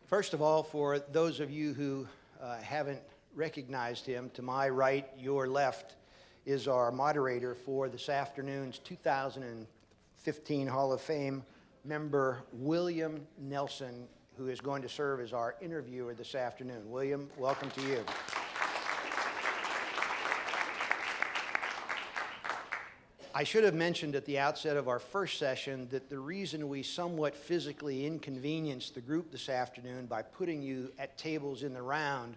First of all, for those of you who haven't recognized him, to my right, your left, is our moderator for this afternoon's 2015 Hall of Fame member, William Nelson, who is going to serve as our interviewer this afternoon. William, welcome to you. I should have mentioned at the outset of our first session that the reason we somewhat physically inconvenienced the group this afternoon by putting you at tables in the round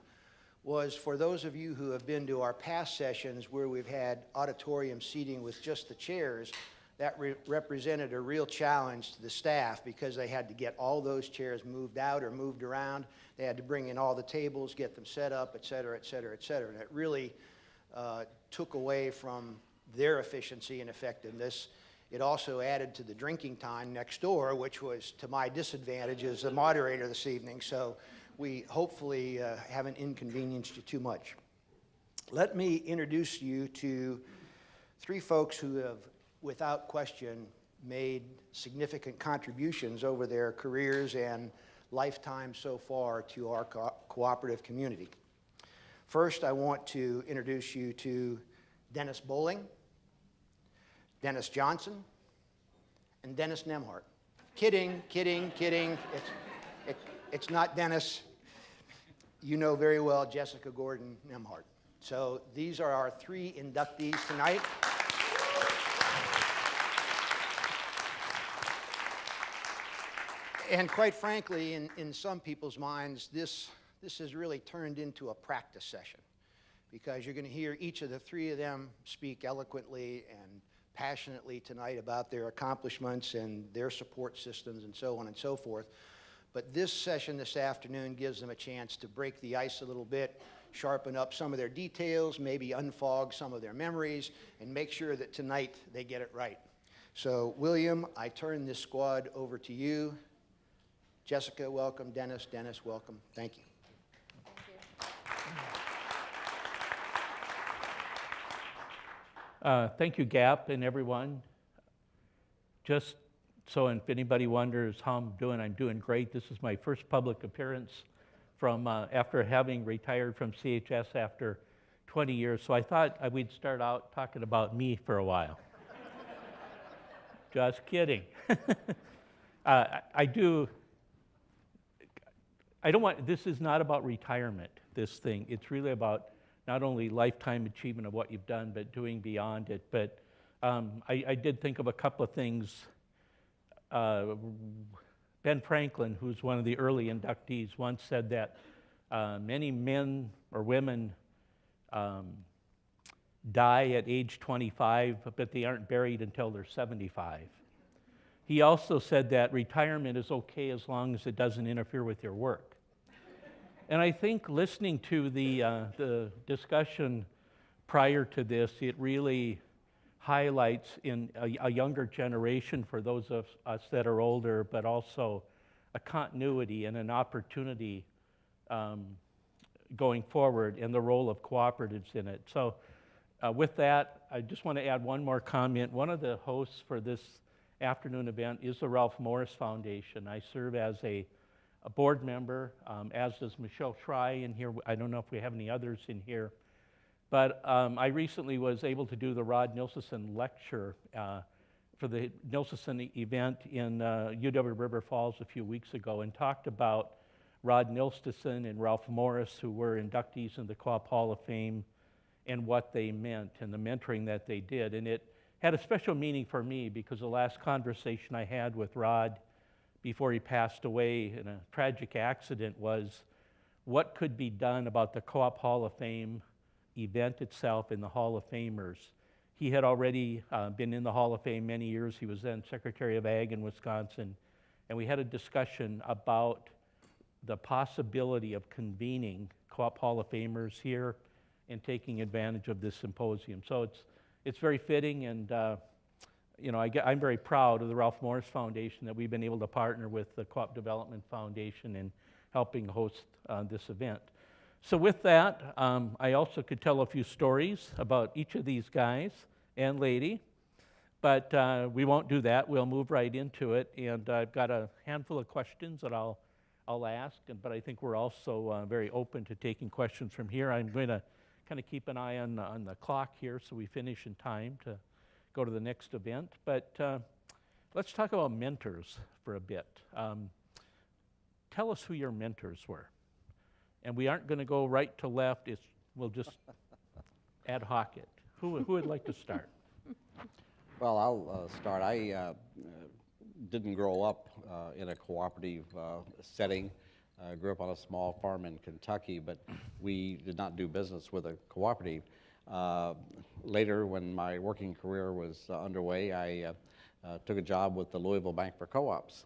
was for those of you who have been to our past sessions where we've had auditorium seating with just the chairs, that represented a real challenge to the staff because they had to get all those chairs moved out or moved around. They had to bring in all the tables, get them set up, et cetera, et cetera, et cetera. And it really took away from their efficiency and effectiveness. It also added to the drinking time next door, which was to my disadvantage as the moderator this evening. So we hopefully haven't inconvenienced you too much. Let me introduce you to three folks who have, without question, made significant contributions over their careers and lifetime so far to our cooperative community. First, I want to introduce you to Dennis Bowling, Dennis Johnson, and Dennis Nemhart. Kidding, kidding, kidding. It's not Dennis. You know very well Jessica Gordon Nemhart. So these are our three inductees tonight. And quite frankly, in some people's minds, this has really turned into a practice session because you're going to hear each of the three of them speak eloquently and passionately tonight about their accomplishments and their support systems and so on and so forth. But this session this afternoon gives them a chance to break the ice a little bit, sharpen up some of their details, maybe unfog some of their memories, and make sure that tonight they get it right. So, William, I turn this squad over to you. Jessica, welcome. Dennis, welcome. Thank you. Thank you, Gap, and everyone. Just so if anybody wonders how I'm doing great. This is my first public appearance from after having retired from CHS after 20 years. So I thought we'd start out talking about me for a while. Just kidding. This is not about retirement, this thing. It's really about not only lifetime achievement of what you've done, but doing beyond it. But I did think of a couple of things. Ben Franklin, who's one of the early inductees, once said that many men or women die at age 25, but they aren't buried until they're 75. He also said that retirement is okay as long as it doesn't interfere with your work. And I think listening to the discussion prior to this, it really highlights in a younger generation for those of us that are older, but also a continuity and an opportunity going forward and the role of cooperatives in it. So with that, I just want to add one more comment. One of the hosts for this afternoon event is the Ralph Morris Foundation. I serve as a board member, as does Michelle Schrei in here. I don't know if we have any others in here. But I recently was able to do the Rod Nilsson lecture for the Nilsson event in UW River Falls a few weeks ago and talked about Rod Nilsson and Ralph Morris, who were inductees in the Co-op Hall of Fame, and what they meant and the mentoring that they did. And it had a special meaning for me because the last conversation I had with Rod before he passed away in a tragic accident was what could be done about the Co-op Hall of Fame event itself and the Hall of Famers. He had already been in the Hall of Fame many years. He was then Secretary of Ag in Wisconsin. And we had a discussion about the possibility of convening Co-op Hall of Famers here and taking advantage of this symposium. So it's very fitting, and I'm very proud of the Ralph Morris Foundation that we've been able to partner with the Co-op Development Foundation in helping host this event. So with that, I also could tell a few stories about each of these guys and lady, but we won't do that. We'll move right into it, and I've got a handful of questions that I'll I'll ask, but I think we're also very open to taking questions from here. I'm going to kind of keep an eye on the clock here so we finish in time to go to the next event. But let's talk about mentors for a bit. Tell us who your mentors were. And we aren't going to go right to left. We'll just ad hoc it. Who would like to start? Well, I'll start. I didn't grow up in a cooperative setting. I grew up on a small farm in Kentucky, but we did not do business with a cooperative. Later, when my working career was underway, I took a job with the Louisville Bank for Co-ops.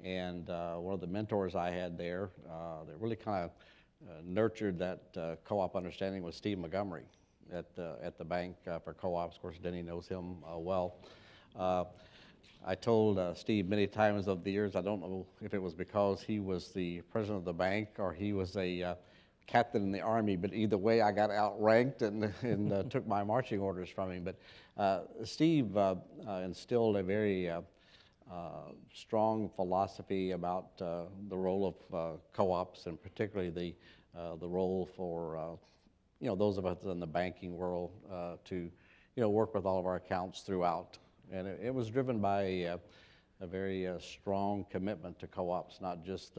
And one of the mentors I had there that really kind of nurtured that co-op understanding was Steve Montgomery at the bank for co-ops. Of course, Denny knows him well. I told Steve many times over the years, I don't know if it was because he was the president of the bank or he was a captain in the Army, but either way I got outranked and took my marching orders from him. But Steve instilled a very strong philosophy about the role of co-ops, and particularly the role for those of us in the banking world to work with all of our accounts throughout. And it was driven by a very strong commitment to co-ops, not just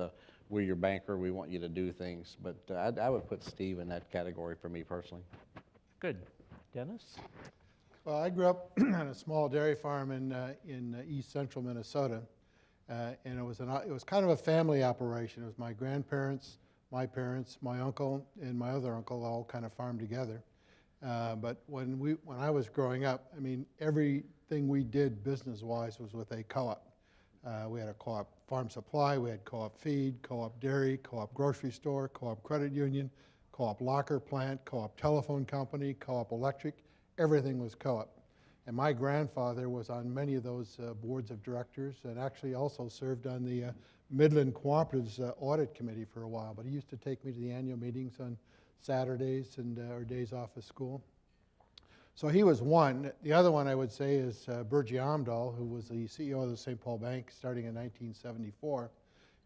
we're your banker, we want you to do things. But I would put Steve in that category for me personally. Good. Dennis? Well, I grew up on a small dairy farm in east central Minnesota, and it was kind of a family operation. It was my grandparents, my parents, my uncle, and my other uncle all kind of farmed together. But when I was growing up, I mean, everything we did business-wise was with a co-op. We had a co-op farm supply, we had co-op feed, co-op dairy, co-op grocery store, co-op credit union, co-op locker plant, co-op telephone company, co-op electric. Everything was co-op. And my grandfather was on many of those boards of directors and actually also served on the Midland Cooperatives Audit Committee for a while. But he used to take me to the annual meetings on Saturdays and or days off of school. So he was one. The other one I would say is Burgie Amdahl, who was the CEO of the St. Paul Bank starting in 1974.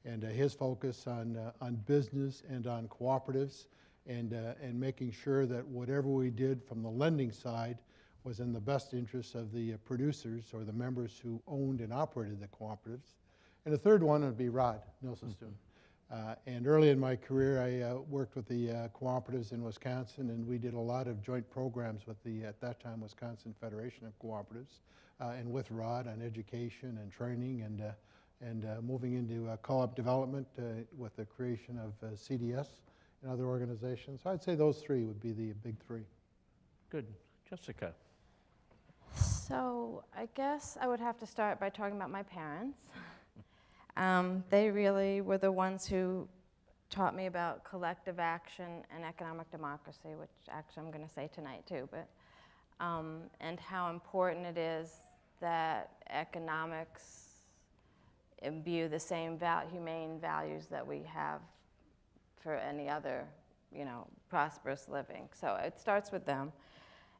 And his focus on business and on cooperatives and making sure that whatever we did from the lending side was in the best interests of the producers or the members who owned and operated the cooperatives. And the third one would be Rod Nilsenstuen. And early in my career, I worked with the cooperatives in Wisconsin, and we did a lot of joint programs with the, at that time, Wisconsin Federation of Cooperatives, and with Rod on education and training and moving into co-op development with the creation of CDS and other organizations. So I'd say those three would be the big three. Good. Jessica? So I guess I would have to start by talking about my parents. They really were the ones who taught me about collective action and economic democracy, which actually I'm going to say tonight too, but and how important it is that economics imbue the same humane values that we have for any other, prosperous living. So it starts with them.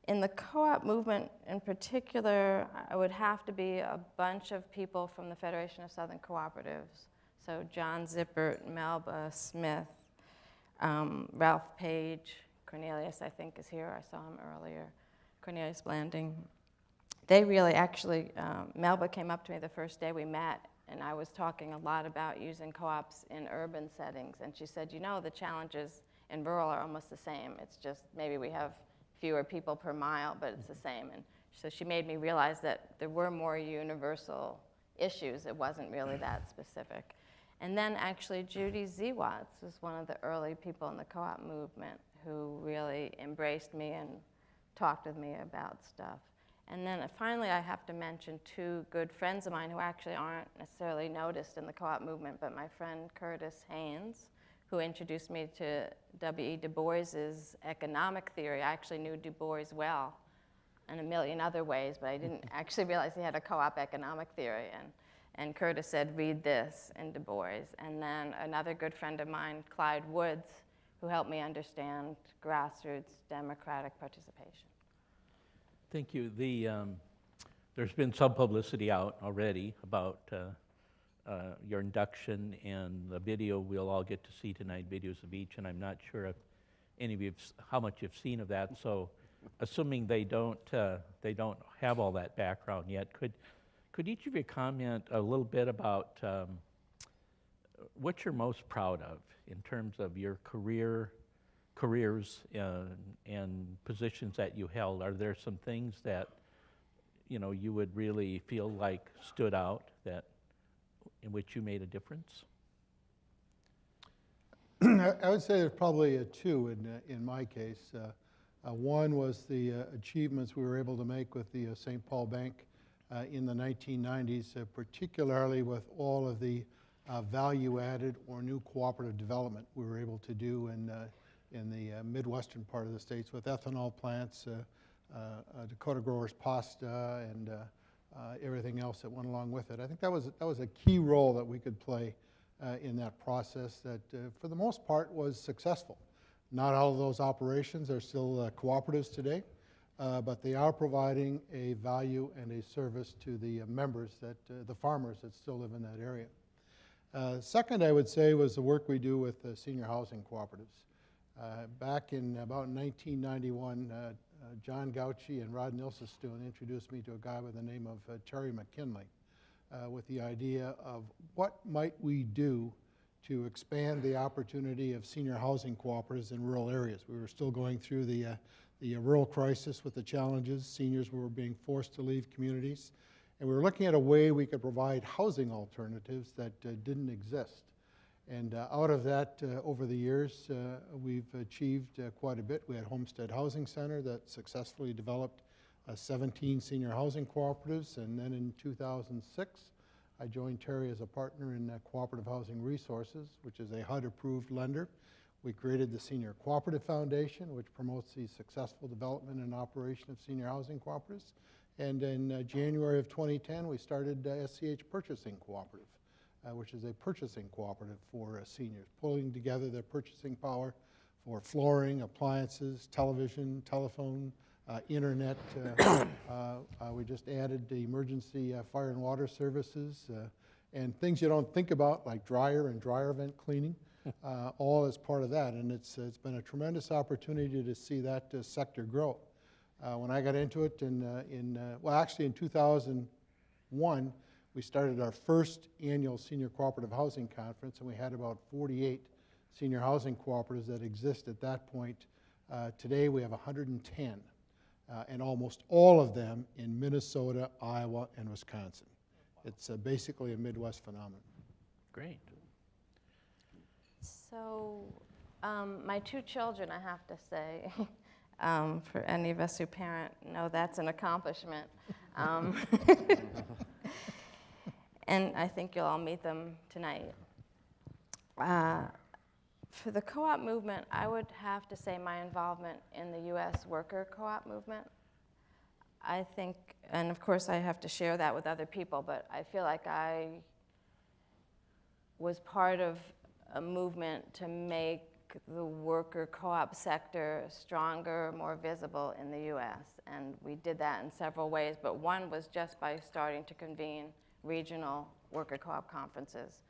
In the co-op movement in particular, I would have to be a bunch of people from the Federation of Southern Cooperatives. So John Zippert, Melba Smith, Ralph Page, Cornelius, I think, is here. I saw him earlier. Cornelius Blanding. They really actually, Melba came up to me the first day we met, and I was talking a lot about using co-ops in urban settings. And she said, the challenges in rural are almost the same. It's just maybe we have fewer people per mile, but it's the same. And so she made me realize that there were more universal issues. It wasn't really that specific. And then actually Judy Ziewatz was one of the early people in the co-op movement who really embraced me and talked with me about stuff. And then finally I have to mention two good friends of mine who actually aren't necessarily noticed in the co-op movement, but my friend Curtis Haynes, who introduced me to W.E. Du Bois's economic theory. I actually knew Du Bois well in a million other ways, but I didn't actually realize he had a co-op economic theory. And Curtis said, read this in Du Bois. And then another good friend of mine, Clyde Woods, who helped me understand grassroots democratic participation. Thank you. There's been some publicity out already about your induction and the video we'll all get to see tonight, videos of each, and I'm not sure if any of you, how much you've seen of that. So, assuming they don't have all that background yet, could each of you comment a little bit about what you're most proud of in terms of your careers and positions that you held? Are there some things that you would really feel like stood out in which you made a difference? I would say there's probably two in my case. One was the achievements we were able to make with the St. Paul Bank in the 1990s, particularly with all of the value-added or new cooperative development we were able to do in the Midwestern part of the states with ethanol plants, Dakota Growers Pasta, and everything else that went along with it. I think that was a key role that we could play in that process that, for the most part, was successful. Not all of those operations are still cooperatives today, but they are providing a value and a service to the members, the farmers that still live in that area. Second, I would say, was the work we do with senior housing cooperatives. Back in about 1991, John Gauchi and Rod Nilsestuen introduced me to a guy by the name of Terry McKinley with the idea of what might we do to expand the opportunity of senior housing cooperatives in rural areas. We were still going through the rural crisis with the challenges. Seniors were being forced to leave communities. And we were looking at a way we could provide housing alternatives that didn't exist. And out of that, over the years, we've achieved quite a bit. We had Homestead Housing Center that successfully developed 17 senior housing cooperatives. And then in 2006, I joined Terry as a partner in Cooperative Housing Resources, which is a HUD-approved lender. We created the Senior Cooperative Foundation, which promotes the successful development and operation of senior housing cooperatives. And in January of 2010, we started SCH Purchasing Cooperative, which is a purchasing cooperative for seniors, pulling together their purchasing power for flooring, appliances, television, telephone, internet. We just added the emergency fire and water services and things you don't think about, like dryer and dryer vent cleaning, all as part of that. And it's been a tremendous opportunity to see that sector grow. When I got into it actually in 2001, we started our first annual Senior Cooperative Housing Conference, and we had about 48 senior housing cooperatives that exist at that point. Today we have 110, and almost all of them in Minnesota, Iowa, and Wisconsin. It's basically a Midwest phenomenon. Great. So my two children, I have to say, for any of us who parent, know that's an accomplishment. And I think you'll all meet them tonight. For the co-op movement, I would have to say my involvement in the U.S. worker co-op movement. I think, and of course I have to share that with other people, but I feel like I was part of a movement to make the worker co-op sector stronger, more visible in the U.S. And we did that in several ways, but one was just by starting to convene regional worker co-op conferences.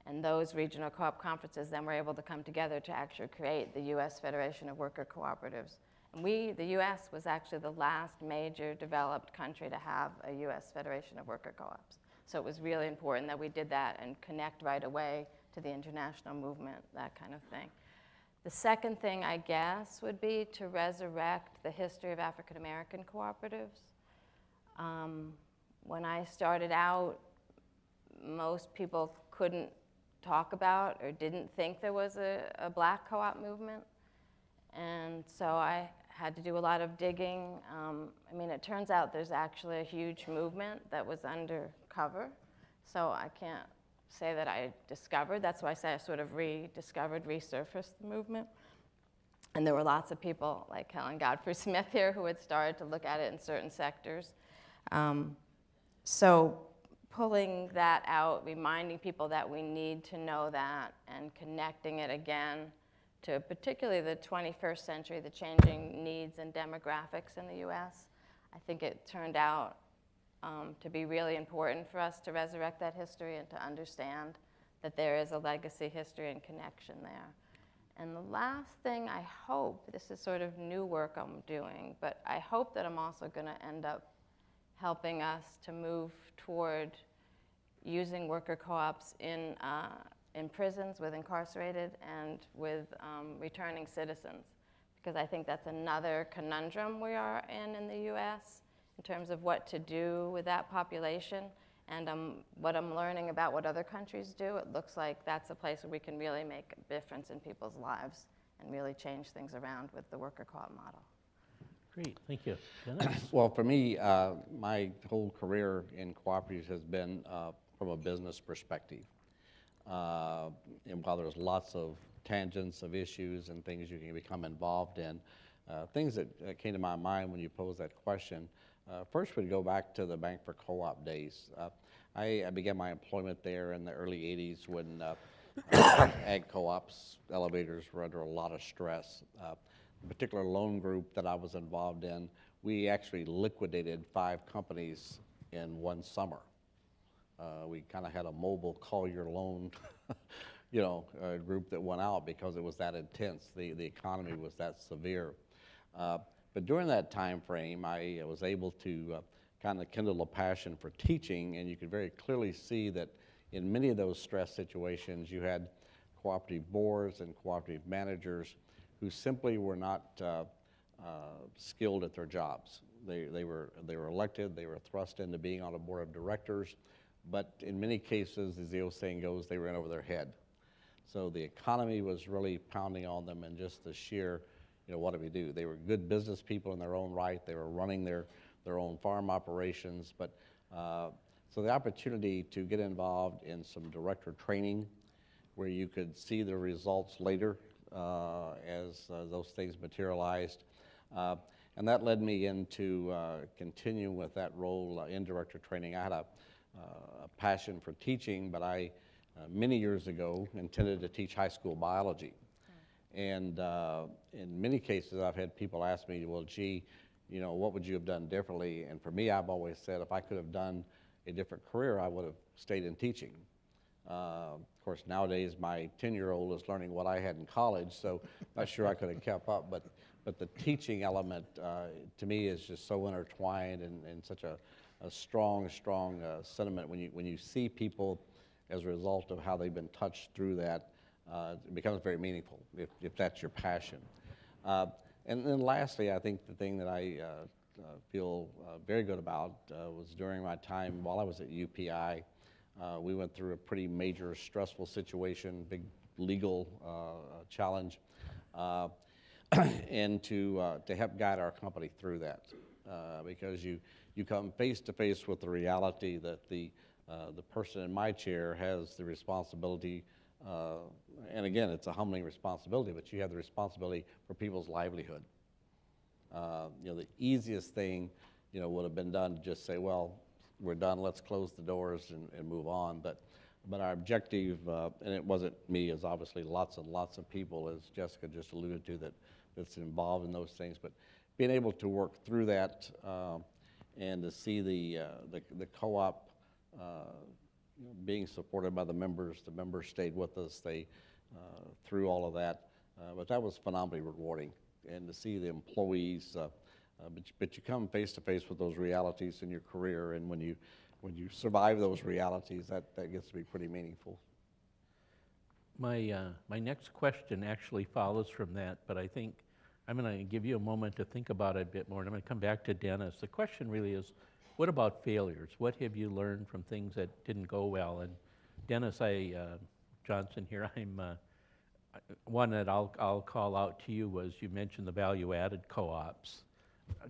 And those regional co-op conferences then were able to come together to actually create the U.S. Federation of Worker Cooperatives. And the U.S. was actually the last major developed country to have a U.S. Federation of Worker Co-ops. So it was really important that we did that and connect right away to the international movement, that kind of thing. The second thing, I guess, would be to resurrect the history of African American cooperatives. When I started out, most people couldn't talk about or didn't think there was a black co-op movement. And so I had to do a lot of digging. I mean, it turns out there's actually a huge movement that was undercover. So I can't say that I discovered. That's why I say I sort of rediscovered, resurfaced the movement. And there were lots of people like Helen Godfrey Smith here who had started to look at it in certain sectors. So pulling that out, reminding people that we need to know that, and connecting it again to particularly the 21st century, the changing needs and demographics in the US. I think it turned out to be really important for us to resurrect that history and to understand that there is a legacy, history, and connection there. And the last thing I hope, this is sort of new work I'm doing, but I hope that I'm also going to end up helping us to move toward using worker co-ops in prisons with incarcerated and with returning citizens, because I think that's another conundrum we are in the US in terms of what to do with that population. And what I'm learning about what other countries do, it looks like that's a place where we can really make a difference in people's lives and really change things around with the worker co-op model. Great, thank you. Dennis? Well, for me, my whole career in cooperatives has been from a business perspective. And while there's lots of tangents of issues and things you can become involved in, things that came to my mind when you posed that question, first would go back to the Bank for Co-op days. I began my employment there in the early 80s when ag co-ops, elevators were under a lot of stress. The particular loan group that I was involved in, we actually liquidated 5 companies in one summer. We kind of had a mobile call your loan group that went out because it was that intense. The economy was that severe. But during that time frame, I was able to kind of kindle a passion for teaching, and you could very clearly see that in many of those stress situations, you had cooperative boards and cooperative managers who simply were not skilled at their jobs. They were elected, they were thrust into being on a board of directors, but in many cases, as the old saying goes, they were in over their head. So the economy was really pounding on them, and just the sheer, what do we do? They were good business people in their own right. They were running their own farm operations, but so the opportunity to get involved in some director training where you could see the results later as those things materialized. And that led me into continuing with that role in director training. I had a passion for teaching, but I, many years ago, intended to teach high school biology. And in many cases, I've had people ask me, well, gee, what would you have done differently? And for me, I've always said if I could have done a different career, I would have stayed in teaching. Of course, nowadays, my 10-year-old is learning what I had in college, so not sure I could have kept up. But the teaching element, to me, is just so intertwined and such a strong sentiment when you see people as a result of how they've been touched through that. It becomes very meaningful if that's your passion. And then lastly, I think the thing that I feel very good about was during my time while I was at UPI, we went through a pretty major stressful situation, big legal challenge, and to help guide our company through that. Because you come face to face with the reality that the person in my chair has the responsibility, and again, it's a humbling responsibility, but you have the responsibility for people's livelihood. The easiest thing, would have been done to just say, well, we're done, let's close the doors and move on. But our objective, and it wasn't me, is obviously lots and lots of people, as Jessica just alluded to, that's involved in those things. But being able to work through that and to see the co-op being supported by the members stayed with us. They through all of that, but that was phenomenally rewarding. And to see the employees, but you come face to face with those realities in your career, and when you survive those realities, that gets to be pretty meaningful. My next question actually follows from that, but I think I'm going to give you a moment to think about it a bit more, and I'm going to come back to Dennis. The question really is, what about failures? What have you learned from things that didn't go well? And Dennis, Johnson here, one that I'll call out to you was you mentioned the value-added co-ops.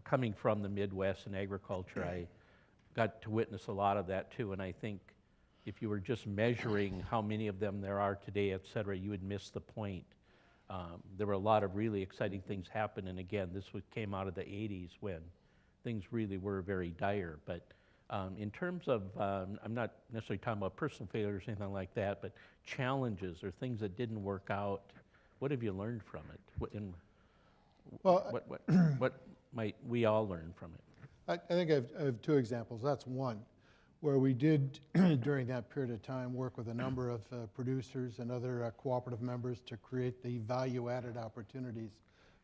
Coming from the Midwest and agriculture, I got to witness a lot of that too, and I think if you were just measuring how many of them there are today, et cetera, you would miss the point. There were a lot of really exciting things happen, and again, this came out of the 80s when things really were very dire. But in terms of, I'm not necessarily talking about personal failures or anything like that, but challenges or things that didn't work out, what have you learned from it? What might we all learn from it? I think I have two examples. That's one, where we did, during that period of time, work with a number of producers and other cooperative members to create the value-added opportunities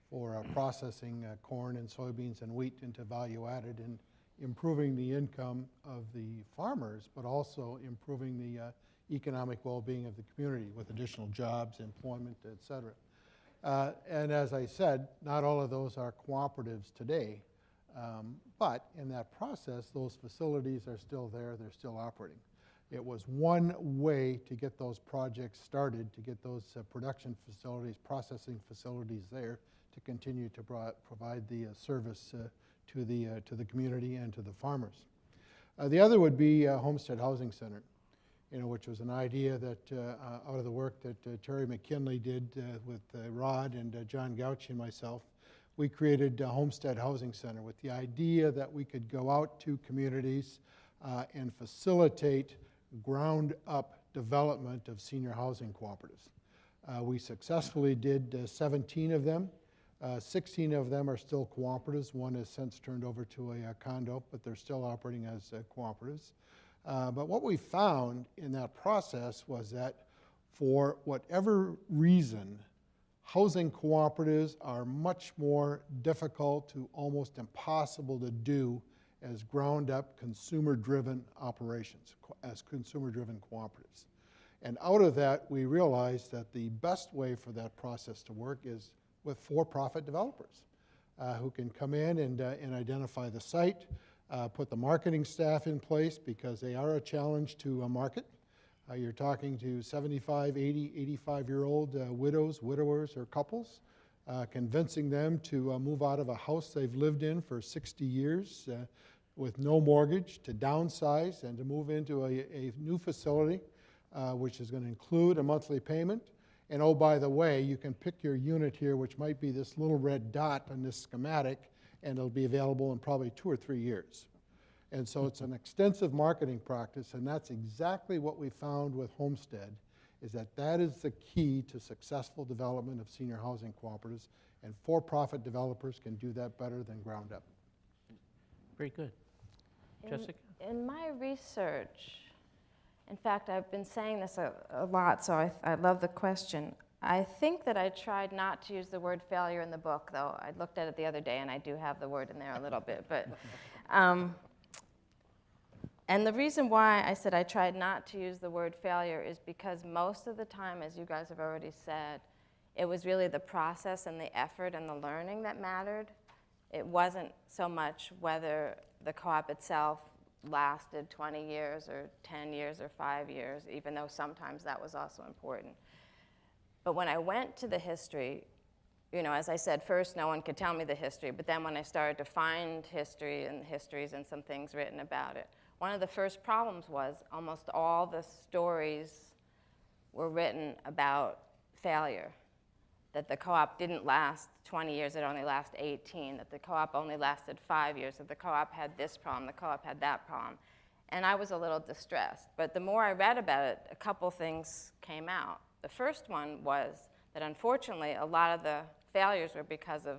for processing corn and soybeans and wheat into value-added and improving the income of the farmers, but also improving the economic well-being of the community with additional jobs, employment, et cetera. And as I said, not all of those are cooperatives today, but in that process, those facilities are still there, they're still operating. It was one way to get those projects started, to get those production facilities, processing facilities there to continue to provide the service to the community and to the farmers. The other would be Homestead Housing Center, which was an idea that out of the work that Terry McKinley did with Rod and John Gauchi and myself. We created Homestead Housing Center with the idea that we could go out to communities and facilitate ground-up development of senior housing cooperatives. We successfully did 17 of them. 16 of them are still cooperatives. One has since turned over to a condo, but they're still operating as cooperatives. But what we found in that process was that for whatever reason, housing cooperatives are much more difficult to almost impossible to do as ground-up consumer-driven operations, as consumer-driven cooperatives. And out of that, we realized that the best way for that process to work is with for-profit developers who can come in and identify the site, put the marketing staff in place because they are a challenge to market. You're talking to 75, 80, 85-year-old widows, widowers, or couples, convincing them to move out of a house they've lived in for 60 years with no mortgage, to downsize and to move into a new facility, which is going to include a monthly payment. And oh, by the way, you can pick your unit here, which might be this little red dot on this schematic, and it'll be available in probably 2 or 3 years. And so it's an extensive marketing practice, and that's exactly what we found with Homestead, is that that is the key to successful development of senior housing cooperatives, and for-profit developers can do that better than ground up. Very good. Jessica? In my research, in fact, I've been saying this a lot, so I love the question. I think that I tried not to use the word failure in the book, though. I looked at it the other day, and I do have the word in there a little bit. But, and the reason why I said I tried not to use the word failure is because most of the time, as you guys have already said, it was really the process and the effort and the learning that mattered. It wasn't so much whether the co-op itself lasted 20 years or 10 years or 5 years, even though sometimes that was also important. But when I went to the history, as I said, first no one could tell me the history, but then when I started to find history and histories and some things written about it, one of the first problems was almost all the stories were written about failure, that the co-op didn't last 20 years, it only lasted 18, that the co-op only lasted 5 years, that the co-op had this problem, the co-op had that problem. And I was a little distressed. But the more I read about it, a couple things came out. The first one was that unfortunately, a lot of the failures were because of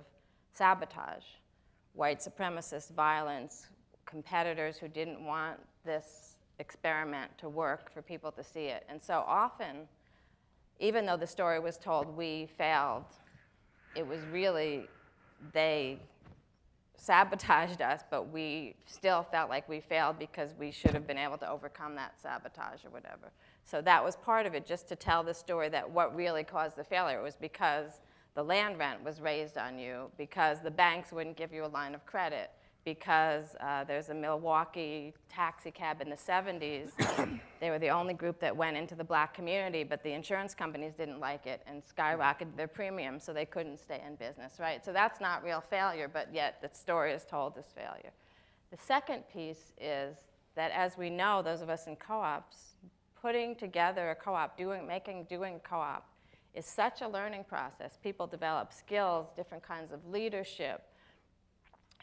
sabotage, white supremacist violence, competitors who didn't want this experiment to work for people to see it. And so often, even though the story was told we failed, it was really they sabotaged us, but we still felt like we failed because we should have been able to overcome that sabotage or whatever. So that was part of it, just to tell the story that what really caused the failure was because the land rent was raised on you, because the banks wouldn't give you a line of credit, because there's a Milwaukee taxi cab in the 70s. They were the only group that went into the black community, but the insurance companies didn't like it and skyrocketed their premiums, so they couldn't stay in business, right? So that's not real failure, but yet the story is told as failure. The second piece is that, as we know, those of us in co-ops, putting together a co-op, doing a co-op is such a learning process. People develop skills, different kinds of leadership,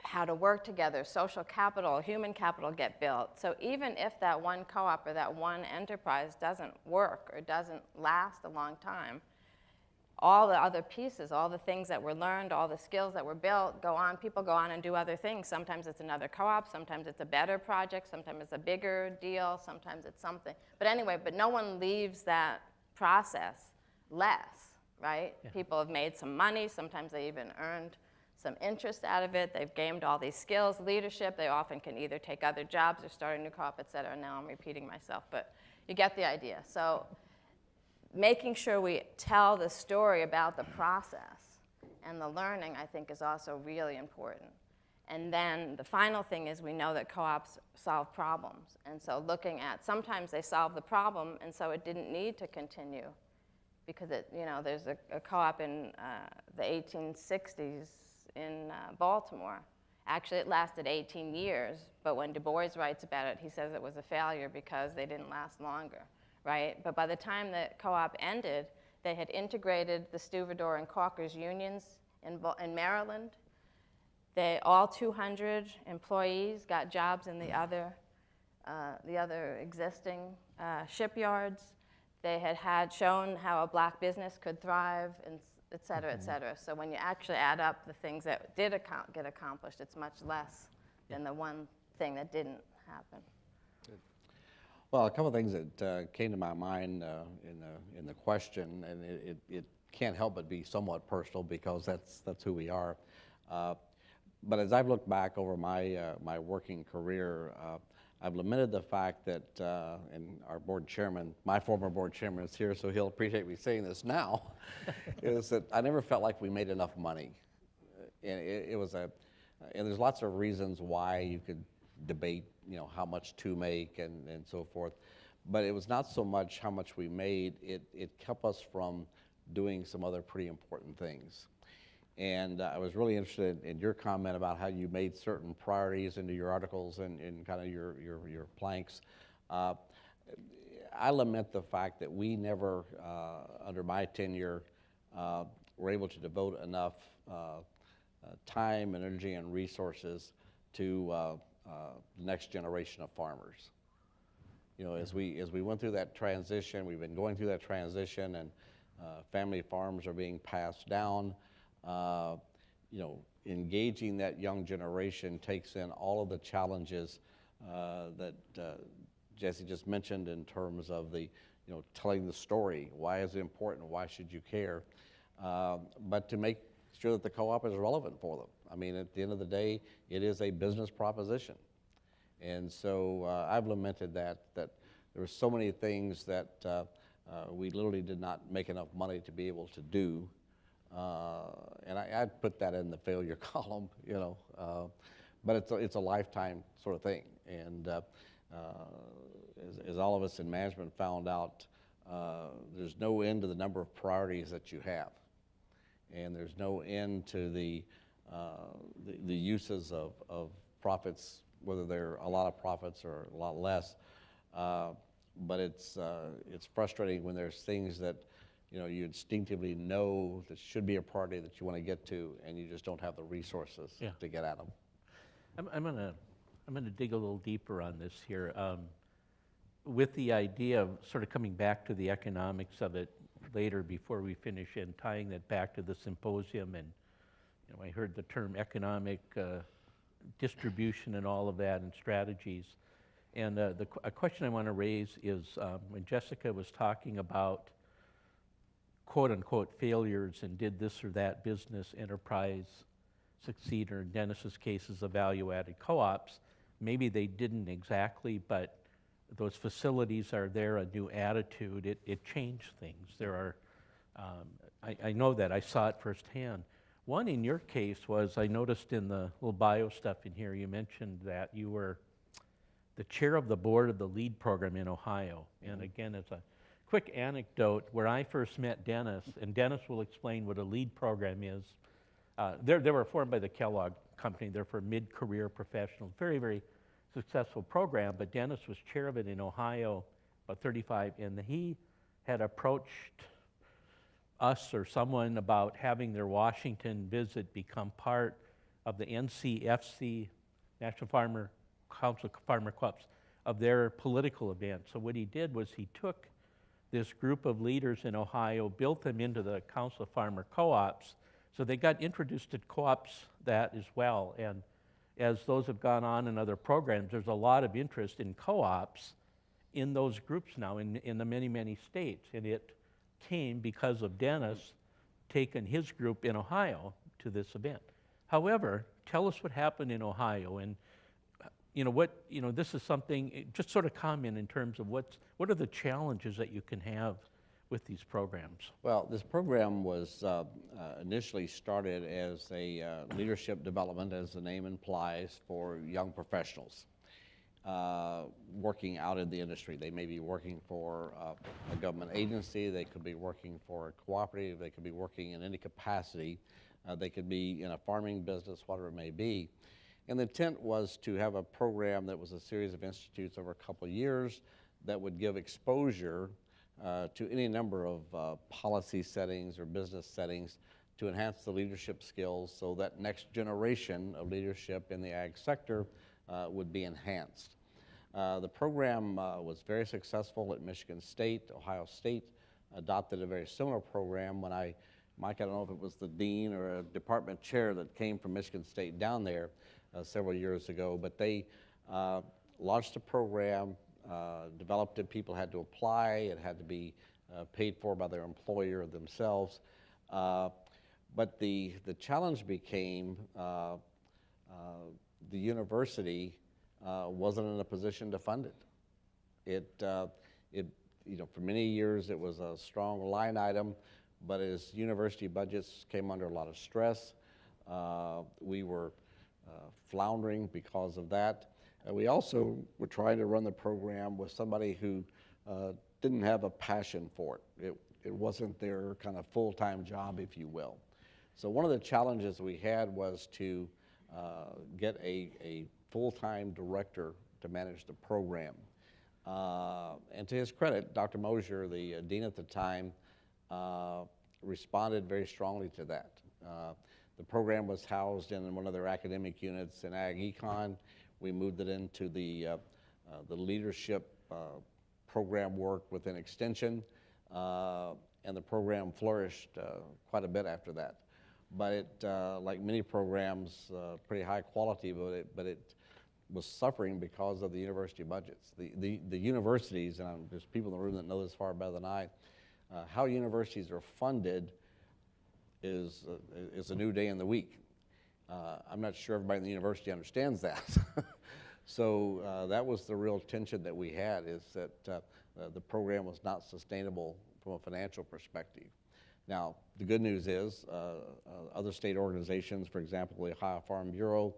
how to work together, social capital, human capital get built. So even if that one co-op or that one enterprise doesn't work or doesn't last a long time, all the other pieces, all the things that were learned, all the skills that were built go on. People go on and do other things. Sometimes it's another co-op, sometimes it's a better project, sometimes it's a bigger deal, sometimes it's something. But anyway, but no one leaves that process less, right? Yeah. People have made some money, sometimes they even earned some interest out of it. They've gained all these skills, leadership. They often can either take other jobs or start a new co-op, et cetera. Now I'm repeating myself, but you get the idea. So making sure we tell the story about the process and the learning, I think, is also really important. And then the final thing is we know that co-ops solve problems. And so looking at, sometimes they solve the problem, and so it didn't need to continue. Because there's a co-op in the 1860s in Baltimore. Actually, it lasted 18 years, but when Du Bois writes about it, he says it was a failure because they didn't last longer, right? But by the time the co-op ended, they had integrated the Stevedore and Caulkers unions in Maryland. All 200 employees got jobs in the other existing shipyards. They had shown how a black business could thrive, and et cetera, et cetera. So when you actually add up the things that did get accomplished, it's much less than the one thing that didn't happen. Well, a couple of things that came to my mind in the question, and it can't help but be somewhat personal because that's who we are. But as I've looked back over my working career, I've lamented the fact that, and our board chairman, my former board chairman is here, so he'll appreciate me saying this now, is that I never felt like we made enough money. And and there's lots of reasons why you could debate, how much to make and so forth. But it was not so much how much we made, it kept us from doing some other pretty important things. And I was really interested in your comment about how you made certain priorities into your articles and kind of your planks. I lament the fact that we never, under my tenure, were able to devote enough time, energy, and resources to the next generation of farmers. As we went through that transition, we've been going through that transition, and family farms are being passed down. Engaging that young generation takes in all of the challenges that Jesse just mentioned in terms of the, telling the story. Why is it important? Why should you care? But to make sure that the co-op is relevant for them. I mean, at the end of the day, it is a business proposition. And so I've lamented that there were so many things that we literally did not make enough money to be able to do. And I'd put that in the failure column, but it's a lifetime sort of thing. And as all of us in management found out, there's no end to the number of priorities that you have, and there's no end to the uses of profits, whether they're a lot of profits or a lot less. But it's frustrating when there's things that you instinctively know that should be a priority that you want to get to, and you just don't have the resources to get at them. I'm gonna dig a little deeper on this here, with the idea of sort of coming back to the economics of it later before we finish and tying that back to the symposium. And I heard the term economic distribution and all of that and strategies. And a question I want to raise is when Jessica was talking about quote-unquote failures and did this or that business enterprise succeed, or in Dennis's cases of value-added co-ops, maybe they didn't exactly, but those facilities are there, a new attitude, it changed things. There are, I know that, I saw it firsthand. One in your case was, I noticed in the little bio stuff in here, you mentioned that you were the chair of the board of the LEAD program in Ohio. And again, as a quick anecdote, where I first met Dennis, and Dennis will explain what a LEAD program is. They were formed by the Kellogg Company. They're for mid-career professionals. Very, very successful program, but Dennis was chair of it in Ohio, about 35, and he had approached us or someone about having their Washington visit become part of the NCFC, National Farmer Council Farmer Co-ops, of their political event. So what he did was he took this group of leaders in Ohio built them into the Council of Farmer Co-ops. So they got introduced to co-ops that as well. And as those have gone on in other programs, there's a lot of interest in co-ops in those groups now in the many, many states. And it came because of Dennis taking his group in Ohio to this event. However, tell us what happened in Ohio, and this is something, just sort of comment in terms of what are the challenges that you can have with these programs? Well, this program was initially started as a leadership development, as the name implies, for young professionals working out in the industry. They may be working for a government agency, they could be working for a cooperative, they could be working in any capacity, they could be in a farming business, whatever it may be. And the intent was to have a program that was a series of institutes over a couple of years that would give exposure to any number of policy settings or business settings to enhance the leadership skills so that next generation of leadership in the ag sector would be enhanced. The program was very successful at Michigan State. Ohio State adopted a very similar program when Mike, I don't know if it was the dean or a department chair that came from Michigan State down there several years ago, but they launched a program, developed it, people had to apply, it had to be paid for by their employer themselves. But the challenge became the university wasn't in a position to fund it. For many years it was a strong line item, but as university budgets came under a lot of stress, we were floundering because of that. We also were trying to run the program with somebody who didn't have a passion for it. It wasn't their kind of full-time job, if you will. So one of the challenges we had was to get a full-time director to manage the program. And to his credit, Dr. Mosier, the dean at the time, responded very strongly to that. The program was housed in one of their academic units in Ag Econ. We moved it into the leadership program work within Extension, and the program flourished quite a bit after that. But it, like many programs, pretty high quality, but it was suffering because of the university budgets. The universities, and there's people in the room that know this far better than I, how universities are funded is a new day in the week. I'm not sure everybody in the university understands that. So that was the real tension that we had, is that the program was not sustainable from a financial perspective. Now, the good news is other state organizations, for example, the Ohio Farm Bureau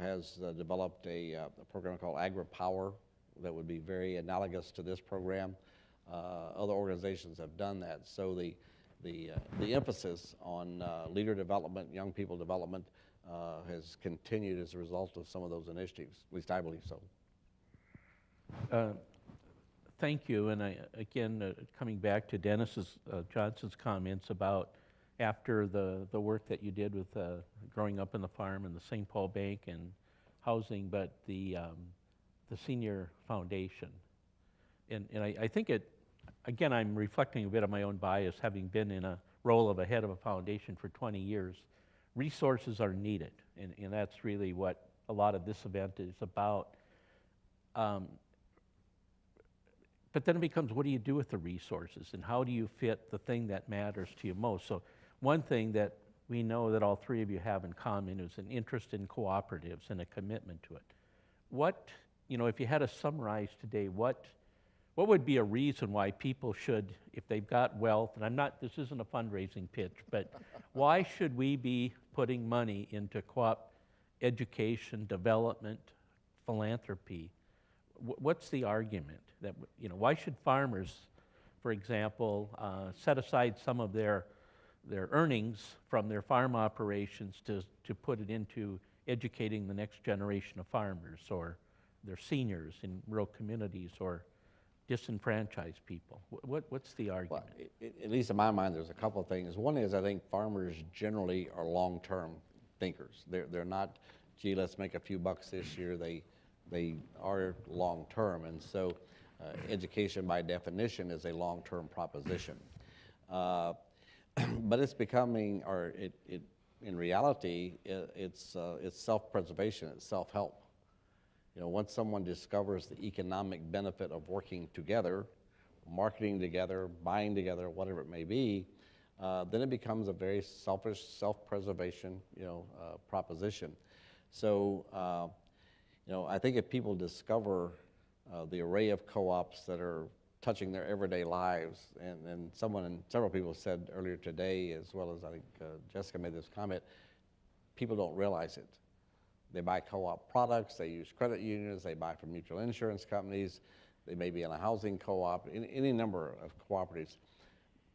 has developed a program called AgriPower that would be very analogous to this program. Other organizations have done that. So the emphasis on leader development, young people development, has continued as a result of some of those initiatives. At least I believe so. Thank you. And again, coming back to Dennis Johnson's comments about after the work that you did with growing up in the farm and the St. Paul Bank and housing, but the senior foundation. And I think again, I'm reflecting a bit of my own bias, having been in a role of a head of a foundation for 20 years. Resources are needed, and that's really what a lot of this event is about. But then it becomes, what do you do with the resources, and how do you fit the thing that matters to you most? So one thing that we know that all three of you have in common is an interest in cooperatives and a commitment to it. What, if you had to summarize today, what would be a reason why people should, if they've got wealth, and this isn't a fundraising pitch, but why should we be putting money into co-op education, development, philanthropy? What's the argument that, why should farmers, for example, set aside some of their earnings from their farm operations to put it into educating the next generation of farmers, or their seniors in rural communities, or disenfranchised people? What's the argument? Well, at least in my mind, there's a couple of things. One is, I think farmers generally are long-term thinkers. They're not, gee, let's make a few bucks this year. They are long-term, and so education by definition is a long-term proposition. But it's becoming, or in reality, it's self-preservation, it's self-help. You know, once someone discovers the economic benefit of working together, marketing together, buying together, whatever it may be, then it becomes a very selfish, self-preservation, proposition. So, I think if people discover the array of co-ops that are touching their everyday lives, and several people said earlier today, as well as I think Jessica made this comment, people don't realize it. They buy co-op products, they use credit unions, they buy from mutual insurance companies, they may be in a housing co-op, any number of cooperatives.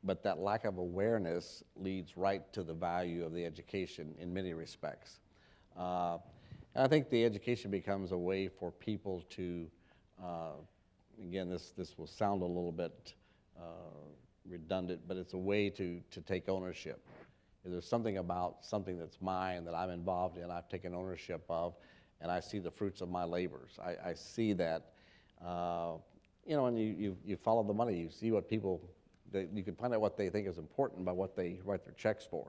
But that lack of awareness leads right to the value of the education in many respects. And I think the education becomes a way for people to, again, this will sound a little bit redundant, but it's a way to take ownership. If there's something about something that's mine that I'm involved in, I've taken ownership of, and I see the fruits of my labors. I see that, and you follow the money. You see what people, you can find out what they think is important by what they write their checks for.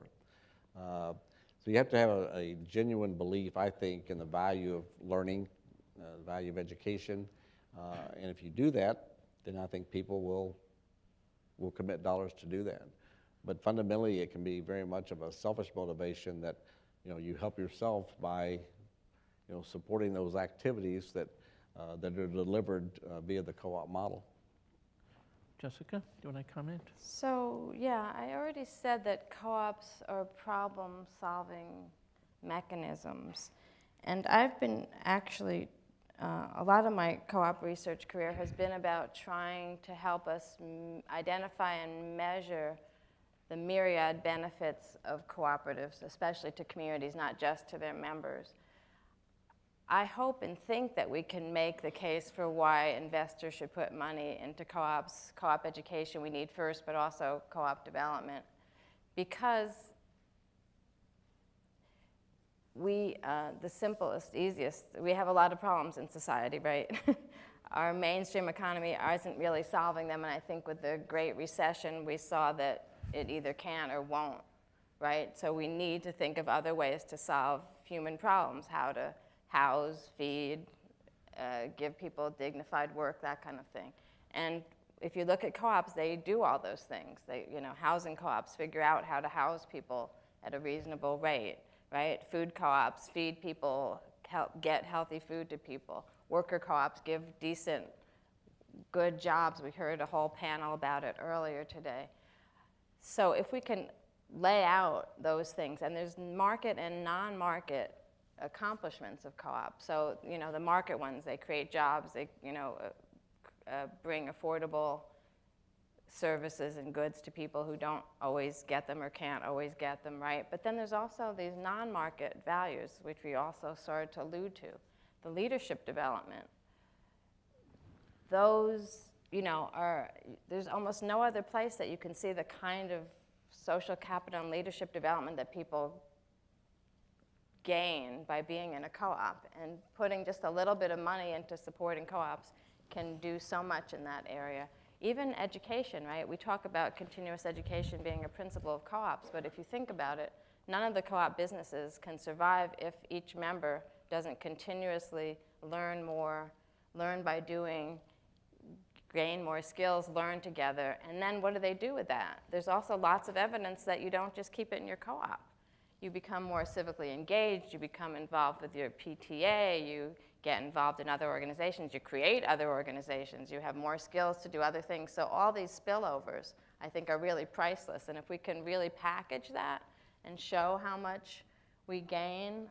So you have to have a genuine belief, I think, in the value of learning, the value of education. And if you do that, then I think people will commit dollars to do that. But fundamentally, it can be very much of a selfish motivation that, you help yourself by, supporting those activities that are delivered via the co-op model. Jessica, do you want to comment? So, yeah, I already said that co-ops are problem-solving mechanisms. And I've been actually, a lot of my co-op research career has been about trying to help us identify and measure the myriad benefits of cooperatives, especially to communities, not just to their members. I hope and think that we can make the case for why investors should put money into co-ops, co-op education we need first, but also co-op development. Because the simplest, easiest, we have a lot of problems in society, right? Our mainstream economy isn't really solving them, and I think with the Great Recession, we saw that it either can or won't, right? So we need to think of other ways to solve human problems, how to house, feed, give people dignified work, that kind of thing. And if you look at co-ops, they do all those things. Housing co-ops figure out how to house people at a reasonable rate, right? Food co-ops feed people, help get healthy food to people. Worker co-ops give decent, good jobs. We heard a whole panel about it earlier today. So if we can lay out those things, and there's market and non-market accomplishments of co-ops. So, the market ones, they create jobs, they, bring affordable services and goods to people who don't always get them or can't always get them, right? But then there's also these non-market values, which we also started to allude to. The leadership development. Those, there's almost no other place that you can see the kind of social capital and leadership development that people gain by being in a co-op, and putting just a little bit of money into supporting co-ops can do so much in that area. Even education, right? We talk about continuous education being a principle of co-ops, but if you think about it, none of the co-op businesses can survive if each member doesn't continuously learn more, learn by doing, gain more skills, learn together, and then what do they do with that? There's also lots of evidence that you don't just keep it in your co-op. You become more civically engaged, you become involved with your PTA, you get involved in other organizations, you create other organizations, you have more skills to do other things. So all these spillovers, I think, are really priceless. And if we can really package that and show how much we gain,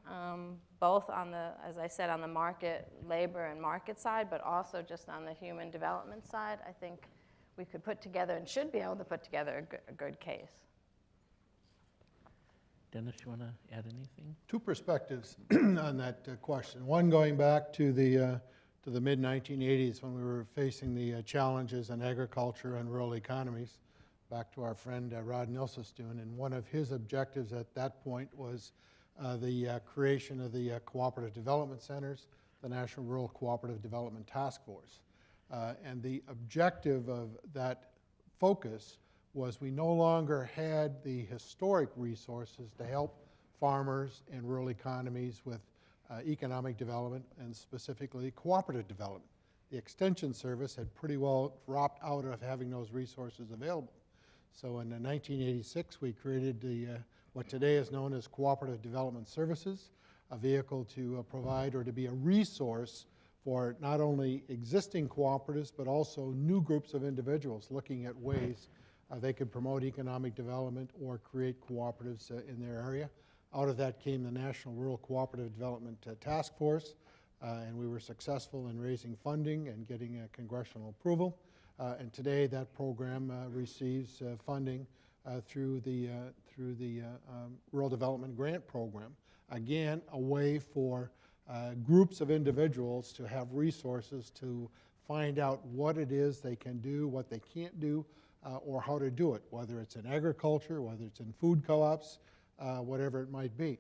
both on the, as I said, on the market, labor and market side, but also just on the human development side, I think we could put together and should be able to put together a good case. Dennis, you want to add anything? Two perspectives on that question. One going back to the mid-1980s when we were facing the challenges in agriculture and rural economies, back to our friend Rod Nilsestuen, and one of his objectives at that point was the creation of the Cooperative Development Centers, the National Rural Cooperative Development Task Force. And the objective of that focus was we no longer had the historic resources to help farmers and rural economies with economic development and specifically cooperative development. The Extension Service had pretty well dropped out of having those resources available. So in 1986, we created what today is known as Cooperative Development Services, a vehicle to provide or to be a resource for not only existing cooperatives, but also new groups of individuals looking at ways they could promote economic development or create cooperatives in their area. Out of that came the National Rural Cooperative Development Task Force, and we were successful in raising funding and getting congressional approval. And today that program receives funding through the Rural Development Grant Program. Again, a way for groups of individuals to have resources to find out what it is they can do, what they can't do, or how to do it, whether it's in agriculture, whether it's in food co-ops, whatever it might be.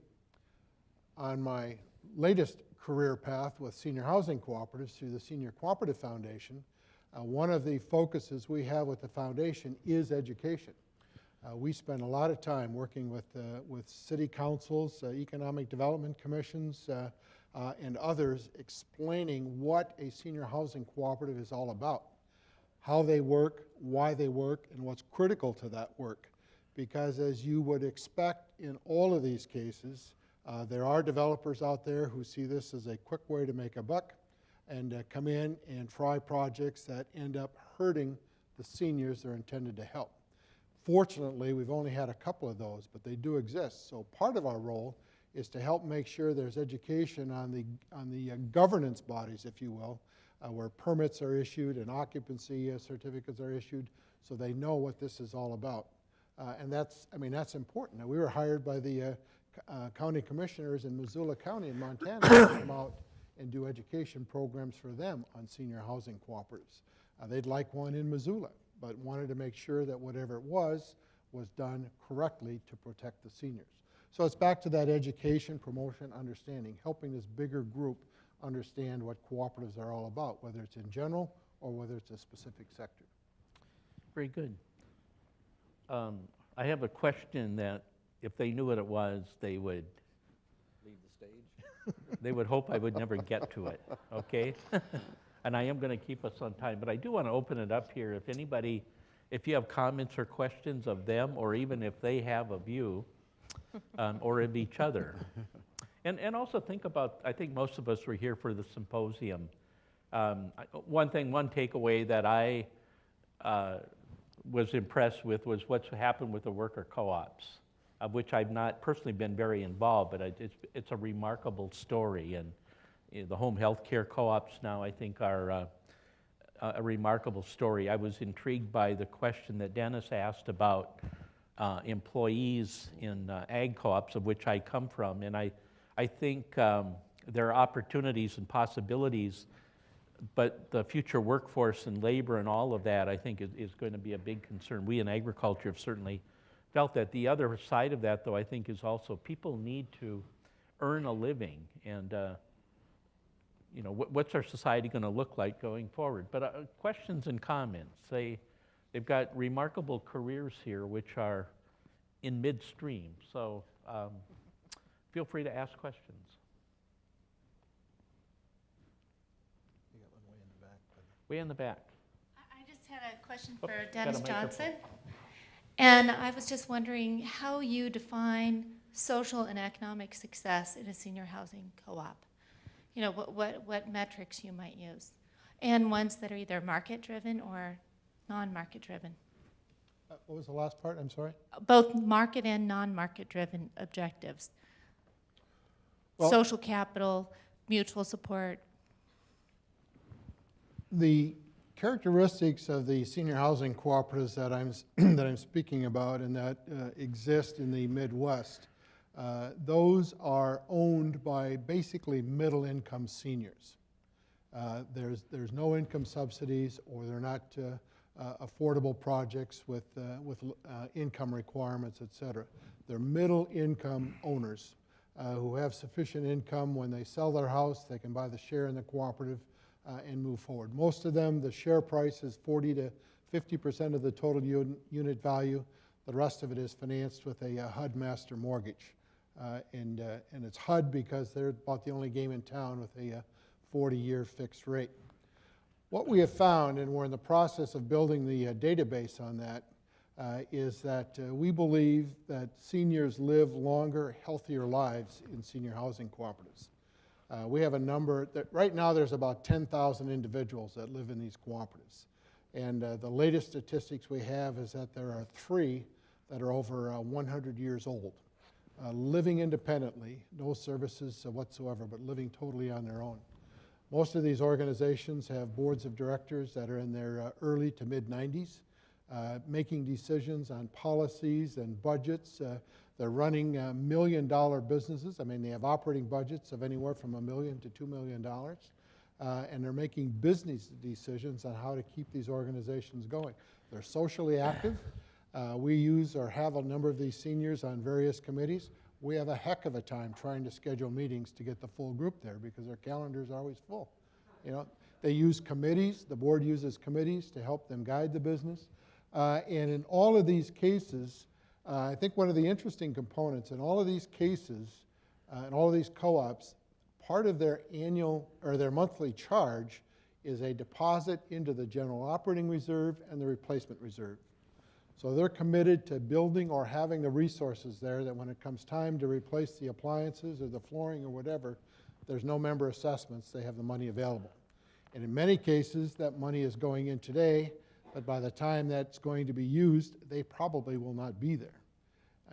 On my latest career path with senior housing cooperatives through the Senior Cooperative Foundation, one of the focuses we have with the foundation is education. We spend a lot of time working with city councils, economic development commissions, and others explaining what a senior housing cooperative is all about, how they work, why they work, and what's critical to that work. Because as you would expect in all of these cases, there are developers out there who see this as a quick way to make a buck and come in and try projects that end up hurting the seniors they're intended to help. Fortunately, we've only had a couple of those, but they do exist. So part of our role is to help make sure there's education on the governance bodies, if you will, where permits are issued and occupancy certificates are issued, so they know what this is all about. And that's important. Now, we were hired by the county commissioners in Missoula County in Montana to come out and do education programs for them on senior housing cooperatives. They'd like one in Missoula, but wanted to make sure that whatever it was done correctly to protect the seniors. So it's back to that education, promotion, understanding, helping this bigger group understand what cooperatives are all about, whether it's in general or whether it's a specific sector. Very good. I have a question that if they knew what it was, they would Leave the stage. they would hope I would never get to it, okay? And I am going to keep us on time, but I do want to open it up here. If anybody, if you have comments or questions of them, or even if they have a view, or of each other. And also think about, I think most of us were here for the symposium. One takeaway that I was impressed with was what's happened with the worker co-ops, of which I've not personally been very involved, but it's a remarkable story. And the home health care co-ops now, I think, are a remarkable story. I was intrigued by the question that Dennis asked about employees in ag co-ops, of which I come from. And I think there are opportunities and possibilities, but the future workforce and labor and all of that, I think, is going to be a big concern. We in agriculture have certainly felt that. The other side of that, though, I think, is also people need to earn a living. And you know, what's our society going to look like going forward? But questions and comments. They've got remarkable careers here, which are in midstream. So feel free to ask questions. You got one way in the back. Way in the back. I just had a question Oh, for got a Dennis microphone. Johnson. And I was just wondering how you define social and economic success in a senior housing co-op. You know, what metrics you might use, and ones that are either market-driven or non-market driven. What was the last part? I'm sorry? Both market and non-market driven objectives. Well- Social capital, mutual support. The characteristics of the senior housing cooperatives that I'm speaking about and that exist in the Midwest, those are owned by basically middle-income seniors. There's no income subsidies, or they're not affordable projects with income requirements, et cetera. They're middle-income owners who have sufficient income when they sell their house. They can buy the share in the cooperative and move forward. Most of them, the share price is 40 to 50% of the total unit value. The rest of it is financed with a HUD master mortgage. And it's HUD because they're about the only game in town with a 40-year fixed rate. What we have found, and we're in the process of building the database on that, is that we believe that seniors live longer, healthier lives in senior housing cooperatives. We have a number, that right now there's about 10,000 individuals that live in these cooperatives. And the latest statistics we have is that there are 3 that are over 100 years old, living independently, no services whatsoever, but living totally on their own. Most of these organizations have boards of directors that are in their early to mid-90s, making decisions on policies and budgets. They're running $1 million businesses. I mean, they have operating budgets of anywhere from $1 million to $2 million. And they're making business decisions on how to keep these organizations going. They're socially active. We use or have a number of these seniors on various committees. We have a heck of a time trying to schedule meetings to get the full group there because their calendars are always full. You know, they use committees. The board uses committees to help them guide the business. And in all of these cases, I think one of the interesting components in all of these cases, in all of these co-ops, part of their annual or their monthly charge is a deposit into the general operating reserve and the replacement reserve. So they're committed to building or having the resources there that when it comes time to replace the appliances or the flooring or whatever, there's no member assessments, they have the money available. And in many cases, that money is going in today, but by the time that's going to be used, they probably will not be there.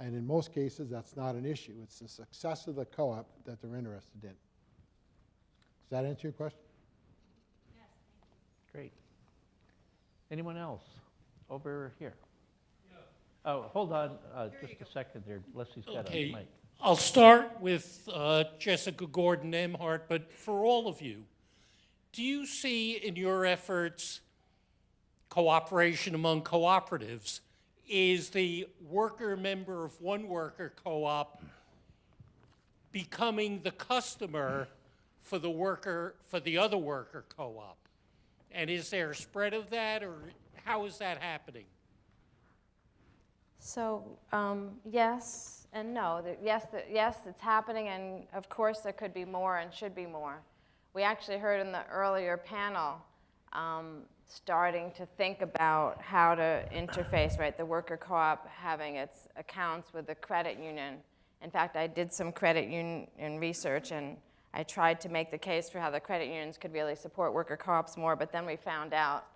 And in most cases, that's not an issue. It's the success of the co-op that they're interested in. Does that answer your question? Yes, Great. Anyone else? Over here. Oh, hold on just a second there. Leslie's got a mic. I'll start with Jessica Gordon Emhart, but for all of you, do you see in your efforts cooperation among cooperatives? Is the worker member of one worker co-op becoming the customer for the other worker co-op? And is there a spread of that, or how is that happening? So yes and no. Yes, it's happening, and of course there could be more and should be more. We actually heard in the earlier panel starting to think about how to interface, right? The worker co-op having its accounts with the credit union. In fact, I did some credit union research, and I tried to make the case for how the credit unions could really support worker co-ops more, but then we found out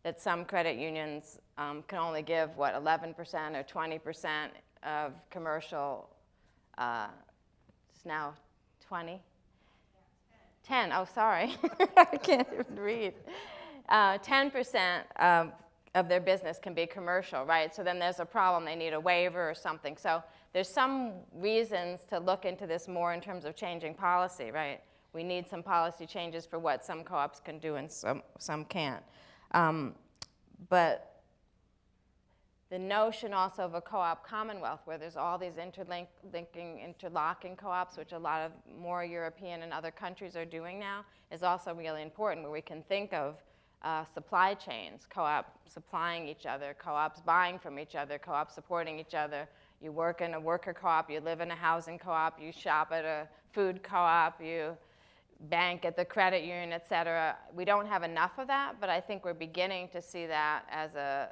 that some credit unions can only give, 11% or 20% of commercial, it's now 20? 10, oh, sorry. I can't even read. 10% of their business can be commercial, right? So then there's a problem. They need a waiver or something. So there's some reasons to look into this more in terms of changing policy, right? We need some policy changes for what some co-ops can do and some can't. But the notion also of a co-op commonwealth where there's all these interlocking co-ops, which a lot of more European and other countries are doing now, is also really important, where we can think of supply chains, co-op supplying each other, co-ops buying from each other, co-ops supporting each other. You work in a worker co-op, you live in a housing co-op, you shop at a food co-op, you bank at the credit union, et cetera. We don't have enough of that, but I think we're beginning to see that as a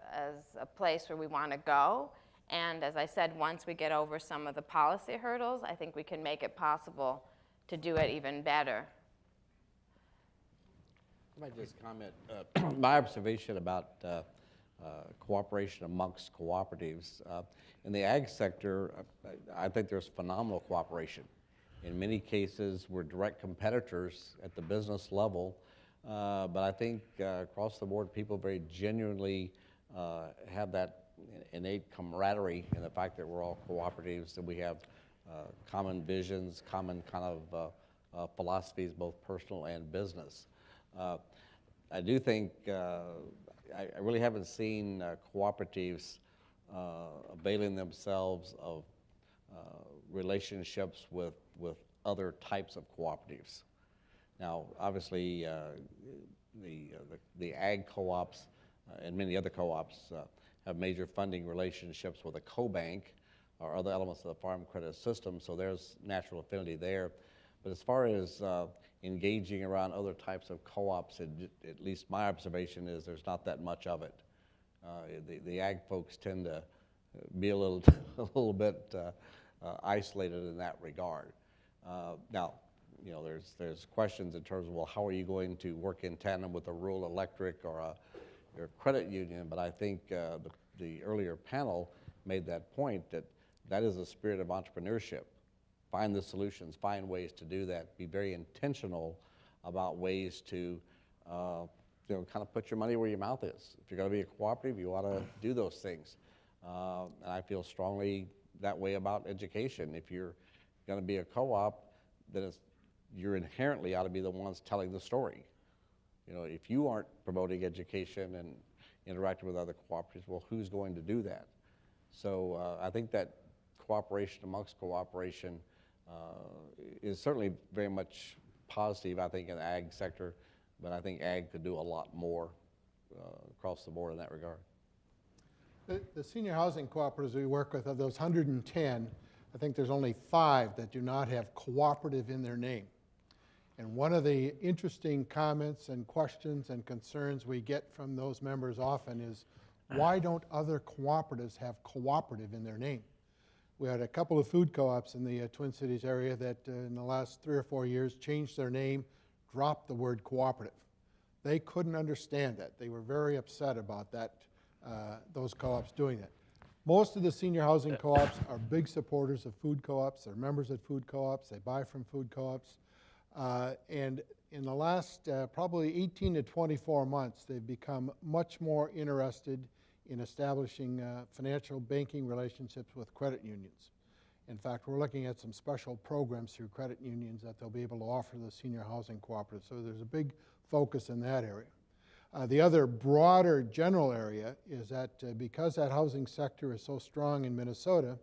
place where we want to go. And as I said, once we get over some of the policy hurdles, I think we can make it possible to do it even better. I might just comment, my observation about cooperation amongst cooperatives. In the ag sector, I think there's phenomenal cooperation. In many cases, we're direct competitors at the business level, but I think across the board, people very genuinely have that innate camaraderie in the fact that we're all cooperatives, that we have common visions, common kind of philosophies, both personal and business. I do think, I really haven't seen cooperatives availing themselves of relationships with other types of cooperatives. Now, obviously, the ag co-ops and many other co-ops have major funding relationships with a co-bank or other elements of the farm credit system, so there's natural affinity there. But as far as engaging around other types of co-ops, at least my observation is there's not that much of it. The ag folks tend to be a little bit isolated in that regard. Now, you know, there's questions in terms of, well, how are you going to work in tandem with a rural electric or a credit union? But I think the earlier panel made that point that is a spirit of entrepreneurship. Find the solutions, find ways to do that, be very intentional about ways to you know, kind of put your money where your mouth is. If you're going to be a cooperative, you ought to do those things. And I feel strongly that way about education. If you're going to be a co-op, then you're inherently ought to be the ones telling the story. You know, if you aren't promoting education and interacting with other cooperatives, well, who's going to do that? So I think that cooperation amongst cooperation is certainly very much positive, I think, in the ag sector, but I think ag could do a lot more across the board in that regard. The senior housing cooperatives we work with, of those 110, I think there's only 5 that do not have cooperative in their name. And one of the interesting comments and questions and concerns we get from those members often is, why don't other cooperatives have cooperative in their name? We had a couple of food co-ops in the Twin Cities area that in the last 3 or 4 years changed their name, dropped the word cooperative. They couldn't understand that. They were very upset about that, those co-ops doing that. Most of the senior housing co-ops are big supporters of food co-ops. They're members of food co-ops. They buy from food co-ops. And in the last probably 18 to 24 months, they've become much more interested in establishing financial banking relationships with credit unions. In fact, we're looking at some special programs through credit unions that they'll be able to offer the senior housing cooperative. So there's a big focus in that area. The other broader general area is that because that housing sector is so strong in Minnesota,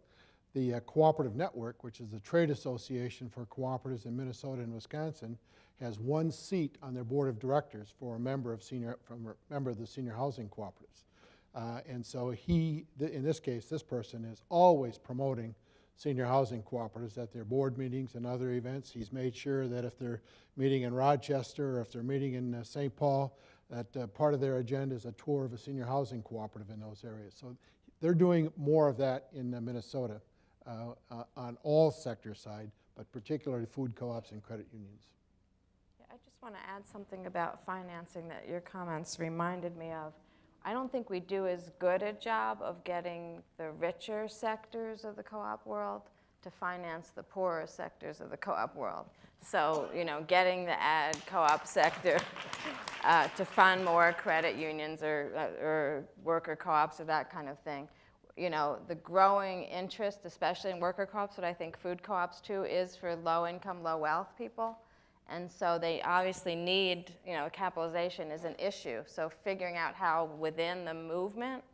the Cooperative Network, which is the trade association for cooperatives in Minnesota and Wisconsin, has 1 seat on their board of directors for a member of the senior housing cooperatives. And so in this case, this person is always promoting senior housing cooperatives at their board meetings and other events. He's made sure that if they're meeting in Rochester or if they're meeting in St. Paul, that part of their agenda is a tour of a senior housing cooperative in those areas. So they're doing more of that in Minnesota on all sector side, but particularly food co-ops and credit unions. Yeah, I just want to add something about financing that your comments reminded me of. I don't think we do as good a job of getting the richer sectors of the co-op world to finance the poorer sectors of the co-op world. So, you know, getting the ag co-op sector to fund more credit unions or worker co-ops or that kind of thing. You know, the growing interest, especially in worker co-ops, but I think food co-ops too, is for low income, low wealth people. And so they obviously need, you know, capitalization is an issue. So figuring out how within the movement,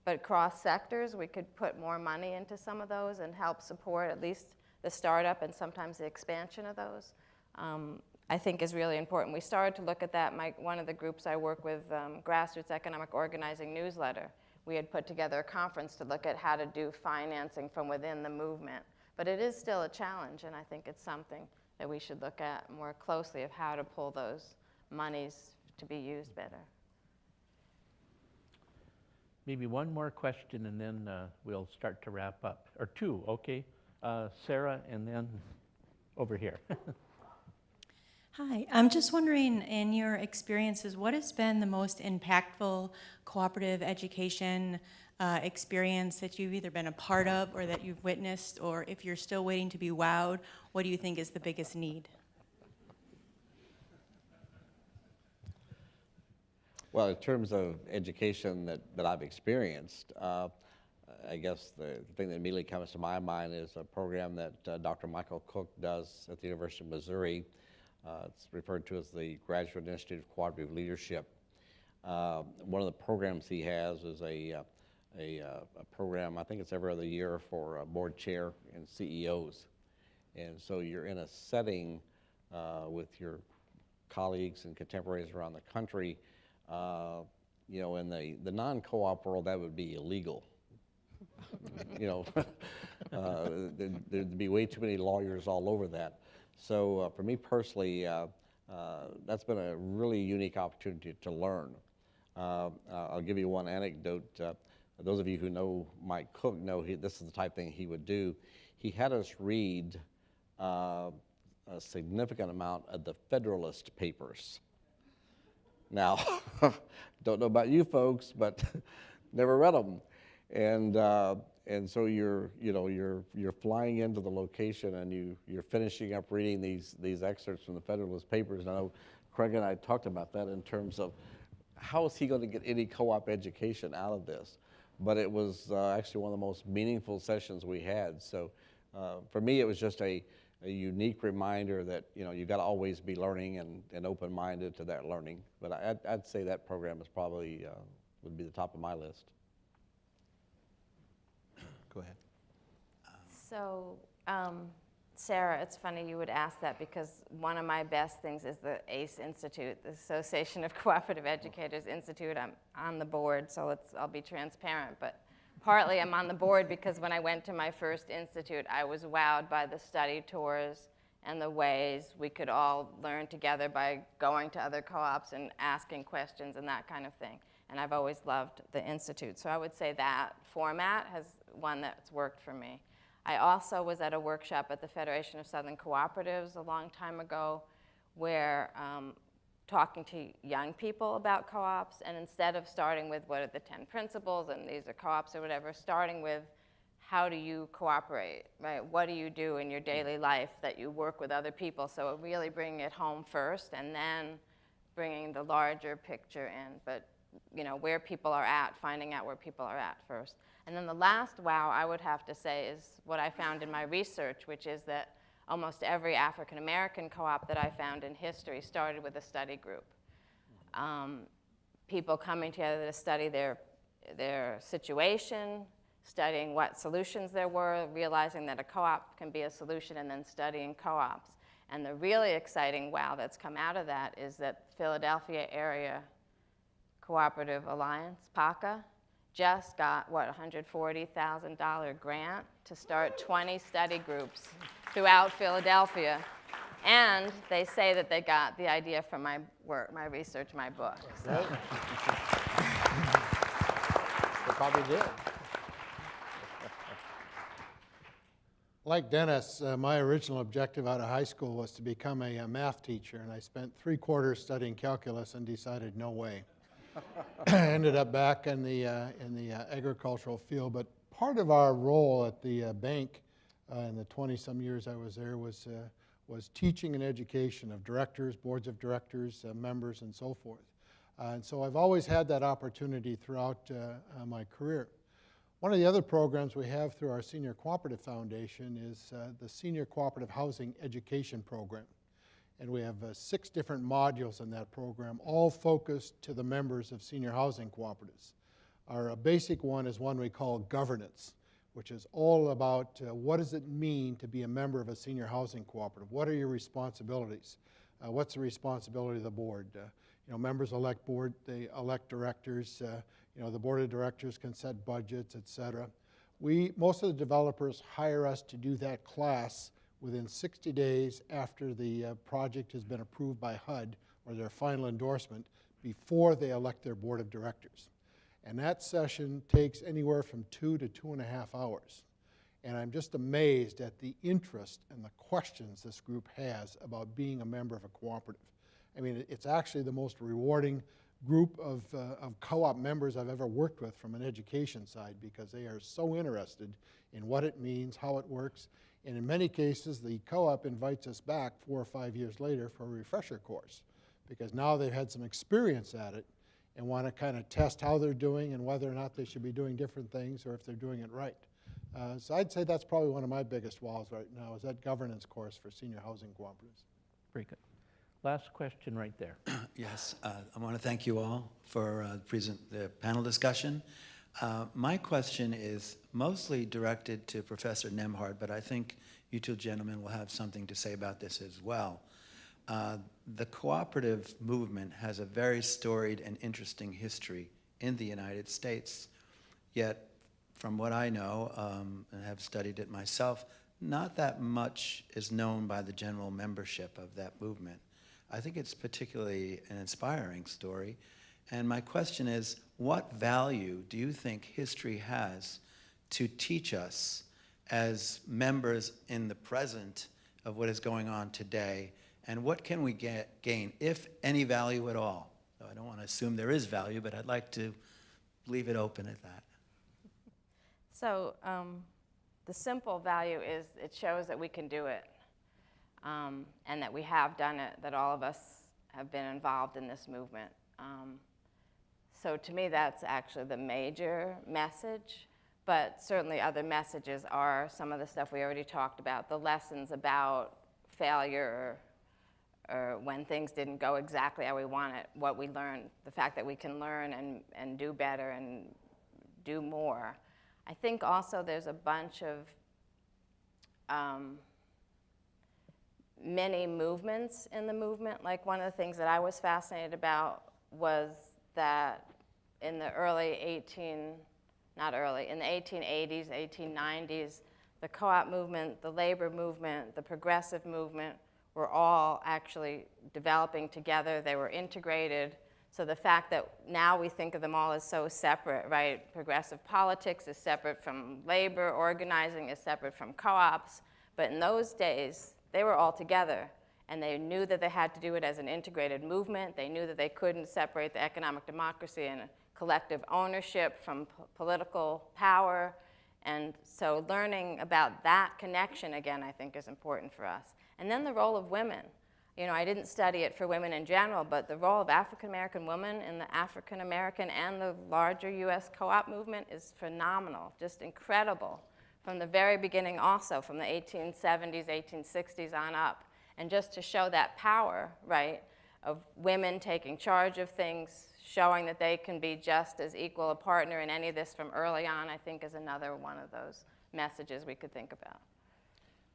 but across sectors, we could put more money into some of those and help support at least the startup and sometimes the expansion of those, I think is really important. We started to look at that. One of the groups I work with, Grassroots Economic Organizing Newsletter, we had put together a conference to look at how to do financing from within the movement. But it is still a challenge, and I think it's something that we should look at more closely of how to pull those monies to be used better. Maybe one more question and then we'll start to wrap up. Or 2, okay? Sarah and then over here. Hi, I'm just wondering, in your experiences, what has been the most impactful cooperative education experience that you've either been a part of or that you've witnessed, or if you're still waiting to be wowed, what do you think is the biggest need? Well, in terms of education that I've experienced, I guess the thing that immediately comes to my mind is a program that Dr. Michael Cook does at the University of Missouri. It's referred to as the Graduate Institute of Cooperative Leadership. One of the programs he has is a program, I think it's every other year, for board chair and CEOs. And so you're in a setting with your colleagues and contemporaries around the country, you know, in the non-co-op world, that would be illegal. You know, there'd be way too many lawyers all over that. So for me personally, that's been a really unique opportunity to learn. I'll give you one anecdote. Those of you who know Mike Cook know this is the type of thing he would do. He had us read a significant amount of the Federalist Papers. Now, don't know about you folks, but never read them. And so you're flying into the location and you're finishing up reading these excerpts from the Federalist Papers. And I know Craig and I talked about that in terms of how is he going to get any co-op education out of this? But it was actually one of the most meaningful sessions we had. So for me, it was just a unique reminder that you got to always be learning and open-minded to that learning. But I'd say that program is probably would be the top of my list. Go ahead. So, Sarah, it's funny you would ask that because one of my best things is the ACE Institute, the Association of Cooperative Educators Institute. I'm on the board, so I'll be transparent. But partly I'm on the board because when I went to my first institute, I was wowed by the study tours and the ways we could all learn together by going to other co-ops and asking questions and that kind of thing. And I've always loved the institute. So I would say that format has one that's worked for me. I also was at a workshop at the Federation of Southern Cooperatives a long time ago where talking to young people about co-ops, and instead of starting with what are the 10 principles and these are co-ops or whatever, starting with how do you cooperate, right? What do you do in your daily life that you work with other people? So really bringing it home first and then bringing the larger picture in. But where people are at, finding out where people are at first. And then the last wow I would have to say is what I found in my research, which is that almost every African American co-op that I found in history started with a study group. People coming together to study their situation, studying what solutions there were, realizing that a co-op can be a solution, and then studying co-ops. And the really exciting wow that's come out of that is that Philadelphia Area Cooperative Alliance, PACA, just got, $140,000 grant to start 20 study groups throughout Philadelphia. And they say that they got the idea from my work, my research, my book. So. Right. They probably did. Like Dennis, my original objective out of high school was to become a math teacher, and I spent 3 quarters studying calculus and decided no way. Ended up back in the agricultural field, but part of our role at the bank in the 20-some years I was there was teaching and education of directors, boards of directors, members, and so forth. And so I've always had that opportunity throughout my career. One of the other programs we have through our Senior Cooperative Foundation is the Senior Cooperative Housing Education Program. And we have 6 different modules in that program, all focused to the members of senior housing cooperatives. Our basic one is one we call governance, which is all about what does it mean to be a member of a senior housing cooperative? What are your responsibilities? What's the responsibility of the board? Members elect board, they elect directors. The board of directors can set budgets, et cetera. Most of the developers hire us to do that class within 60 days after the project has been approved by HUD or their final endorsement before they elect their board of directors. And that session takes anywhere from 2 to 2.5 hours. And I'm just amazed at the interest and the questions this group has about being a member of a cooperative. I mean, it's actually the most rewarding group of co-op members I've ever worked with from an education side because they are so interested in what it means, how it works. And in many cases, the co-op invites us back 4 or 5 years later for a refresher course because now they've had some experience at it and want to kind of test how they're doing and whether or not they should be doing different things or if they're doing it right. So I'd say that's probably one of my biggest wows right now is that governance course for senior housing cooperatives. Very good. Last question right there. Yes, I want to thank you all for the panel discussion. My question is mostly directed to Professor Nembhard, but I think you two gentlemen will have something to say about this as well. The cooperative movement has a very storied and interesting history in the United States, yet from what I know, and have studied it myself, not that much is known by the general membership of that movement. I think it's particularly an inspiring story, and my question is, what value do you think history has to teach us as members in the present of what is going on today, and what can we gain, if any value at all? So I don't want to assume there is value, but I'd like to leave it open at that. So the simple value is it shows that we can do it, and that we have done it, that all of us have been involved in this movement. So to me, that's actually the major message, but certainly other messages are some of the stuff we already talked about, the lessons about failure, or when things didn't go exactly how we want it, what we learned, the fact that we can learn and do better and do more. I think also there's a bunch of many movements in the movement. Like one of the things that I was fascinated about was that in the in the 1880s, 1890s, the co-op movement, the labor movement, the progressive movement were all actually developing together. They were integrated. So the fact that now we think of them all as so separate, right? Progressive politics is separate from labor, organizing is separate from co-ops. But in those days, they were all together. And they knew that they had to do it as an integrated movement. They knew that they couldn't separate the economic democracy and collective ownership from political power. And so learning about that connection, again, I think is important for us. And then the role of women. You know, I didn't study it for women in general, but the role of African-American women in the African-American and the larger U.S. co-op movement is phenomenal, just incredible. From the very beginning also, from the 1870s, 1860s on up. And just to show that power, right, of women taking charge of things, showing that they can be just as equal a partner in any of this from early on, I think is another one of those messages we could think about.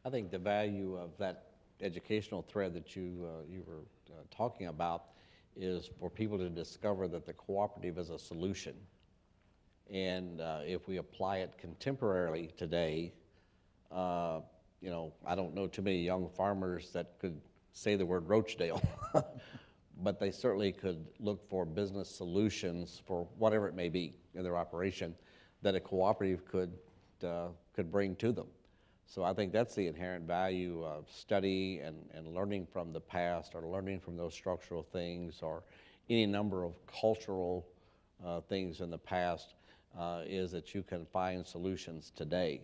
I think the value of that educational thread that you were talking about is for people to discover that the cooperative is a solution. And if we apply it contemporarily today, you know, I don't know too many young farmers that could say the word Rochdale, but they certainly could look for business solutions for whatever it may be in their operation that a cooperative could bring to them. So I think that's the inherent value of study and learning from the past, or learning from those structural things, or any number of cultural things in the past, is that you can find solutions today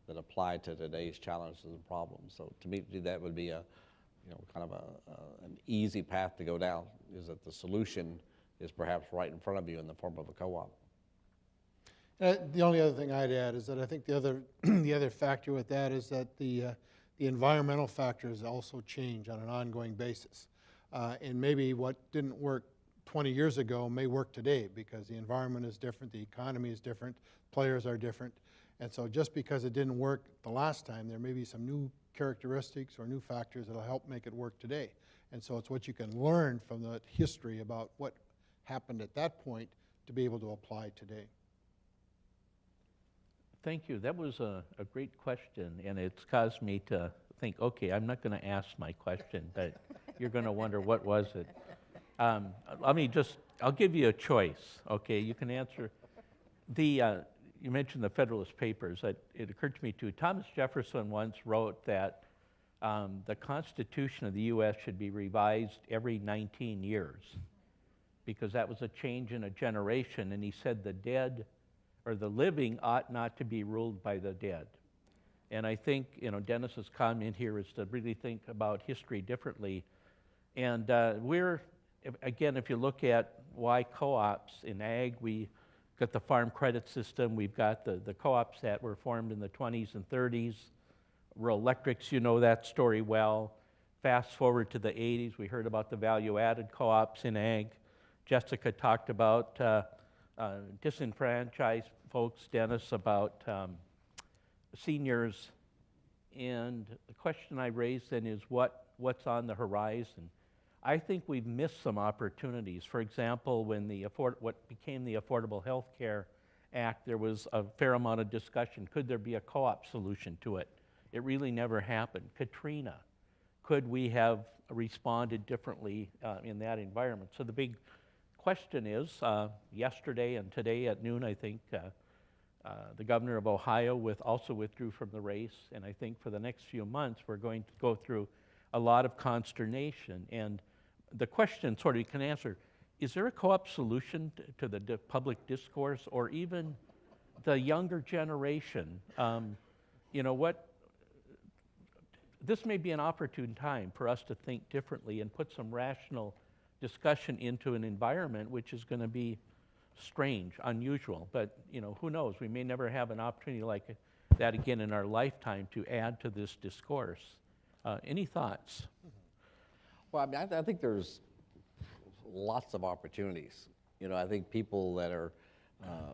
that apply to today's challenges and problems. So to me, that would be a, you know, kind of an easy path to go down, is that the solution is perhaps right in front of you in the form of a co-op. The only other thing I'd add is that I think the other factor with that is that the environmental factors also change on an ongoing basis. And maybe what didn't work 20 years ago may work today, because the environment is different, the economy is different, players are different. And so just because it didn't work the last time, there may be some new characteristics or new factors that'll help make it work today. And so it's what you can learn from the history about what happened at that point to be able to apply today. Thank you. That was a great question, and it's caused me to think, okay, I'm not going to ask my question, but you're going to wonder, what was it? I'll give you a choice, okay? You can answer. You mentioned the Federalist Papers. It occurred to me, too, Thomas Jefferson once wrote that the Constitution of the U.S. should be revised every 19 years, because that was a change in a generation, and he said the dead or the living ought not to be ruled by the dead. And I think, you know, Dennis's comment here is to really think about history differently. And if you look at why co-ops in ag, we got the farm credit system, we've got the co-ops that were formed in the 20s and 30s. Rural electrics, you know that story well. Fast forward to the 80s, we heard about the value-added co-ops in ag. Jessica talked about disenfranchised folks, Dennis, about seniors. And the question I raised then is, what what's on the horizon. I think we've missed some opportunities. For example, when what became the Affordable Health Care Act, there was a fair amount of discussion. Could there be a co-op solution to it? It really never happened. Katrina, could we have responded differently in that environment? So the big question is, yesterday and today at noon, I think, the governor of Ohio also withdrew from the race, and I think for the next few months we're going to go through a lot of consternation. And the question sort of you can answer, is there a co-op solution to the public discourse, or even the younger generation? You know, this may be an opportune time for us to think differently and put some rational discussion into an environment which is going to be strange, unusual, but you know, who knows? We may never have an opportunity like that again in our lifetime to add to this discourse. Any thoughts? Well, I mean, I think there's lots of opportunities. You know, I think people that are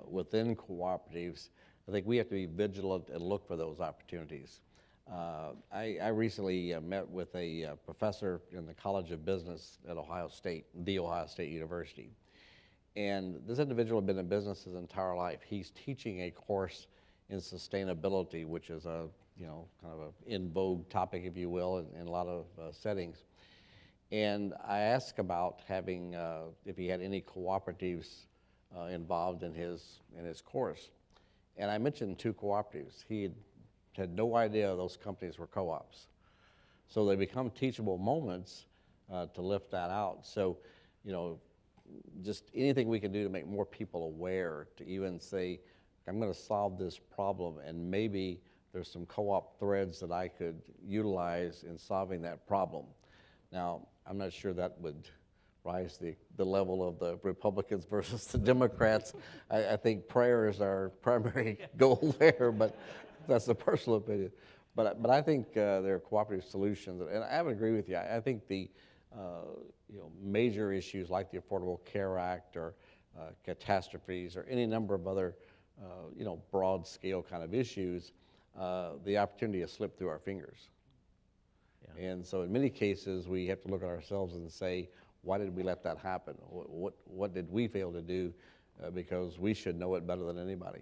within cooperatives, I think we have to be vigilant and look for those opportunities. I recently met with a professor in the College of Business at Ohio State, The Ohio State University. And this individual had been in business his entire life. He's teaching a course in sustainability, which is a, you know, kind of an in vogue topic, if you will, in a lot of settings. And I asked about having, if he had any cooperatives involved in his course. And I mentioned 2 cooperatives. He had no idea those companies were co-ops. So they become teachable moments to lift that out. So, you know, just anything we can do to make more people aware, to even say, I'm going to solve this problem, and maybe there's some co-op threads that I could utilize in solving that problem. Now, I'm not sure that would rise the level of the Republicans versus the Democrats. I think prayer is our primary goal there, but that's a personal opinion. But I think there are cooperative solutions, and I would agree with you. I think the you know, major issues like the Affordable Care Act or catastrophes or any number of other you know, broad scale kind of issues, the opportunity has slipped through our fingers. Yeah. And so in many cases we have to look at ourselves and say, why did we let that happen? What did we fail to do? Because we should know it better than anybody.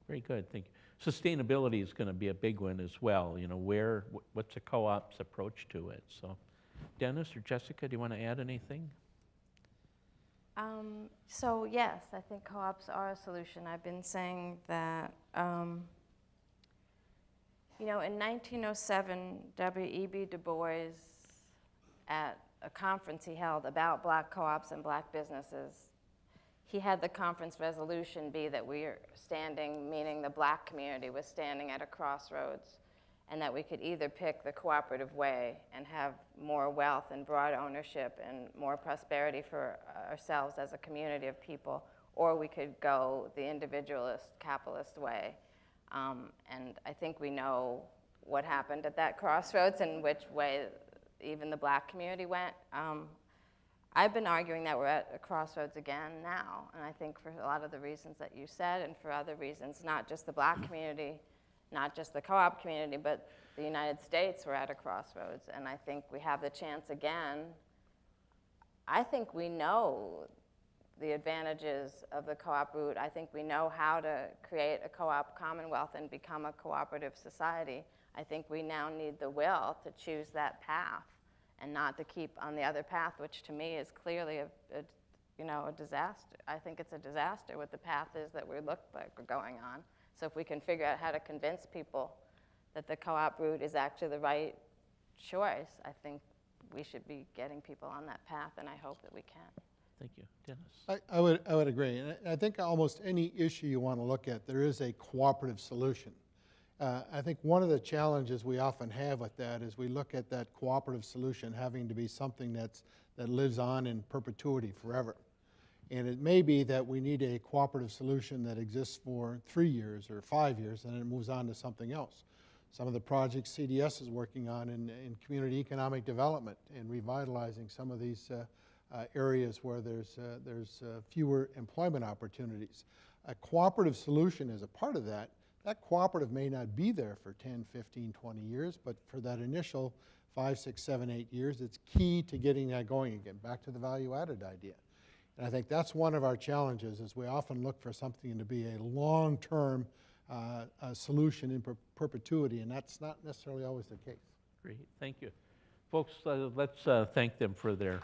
Very good, thank you. Sustainability is going to be a big one as well. You know, what's a co-op's approach to it? So, Dennis or Jessica, do you want to add anything? So yes, I think co-ops are a solution. I've been saying that, you know, in 1907, W.E.B. Du Bois, at a conference he held about black co-ops and black businesses, he had the conference resolution be that we are standing, meaning the black community was standing at a crossroads, and that we could either pick the cooperative way and have more wealth and broad ownership and more prosperity for ourselves as a community of people, or we could go the individualist, capitalist way. And I think we know what happened at that crossroads and which way even the black community went. I've been arguing that we're at a crossroads again now, and I think for a lot of the reasons that you said and for other reasons, not just the black community, not just the co-op community, but the United States, we're at a crossroads, and I think we have the chance again. I think we know the advantages of the co-op route. I think we know how to create a co-op commonwealth and become a cooperative society. I think we now need the will to choose that path and not to keep on the other path, which to me is clearly a disaster. I think it's a disaster what the path is that we look like we're going on. So if we can figure out how to convince people that the co-op route is actually the right choice, I think we should be getting people on that path, and I hope that we can. Thank you. Dennis? I would agree. And I think almost any issue you want to look at, there is a cooperative solution. I think one of the challenges we often have with that is we look at that cooperative solution having to be something that lives on in perpetuity forever. And it may be that we need a cooperative solution that exists for 3 years or 5 years, and then it moves on to something else. Some of the projects CDS is working on in community economic development and revitalizing some of these areas where there's fewer employment opportunities. A cooperative solution is a part of that that cooperative may not be there for 10, 15, 20 years, but for that initial 5, 6, 7, 8 years, it's key to getting that going again, back to the value-added idea. And I think that's one of our challenges, is we often look for something to be a long-term solution in perpetuity, and that's not necessarily always the case. Great, thank you. Folks, let's thank them for their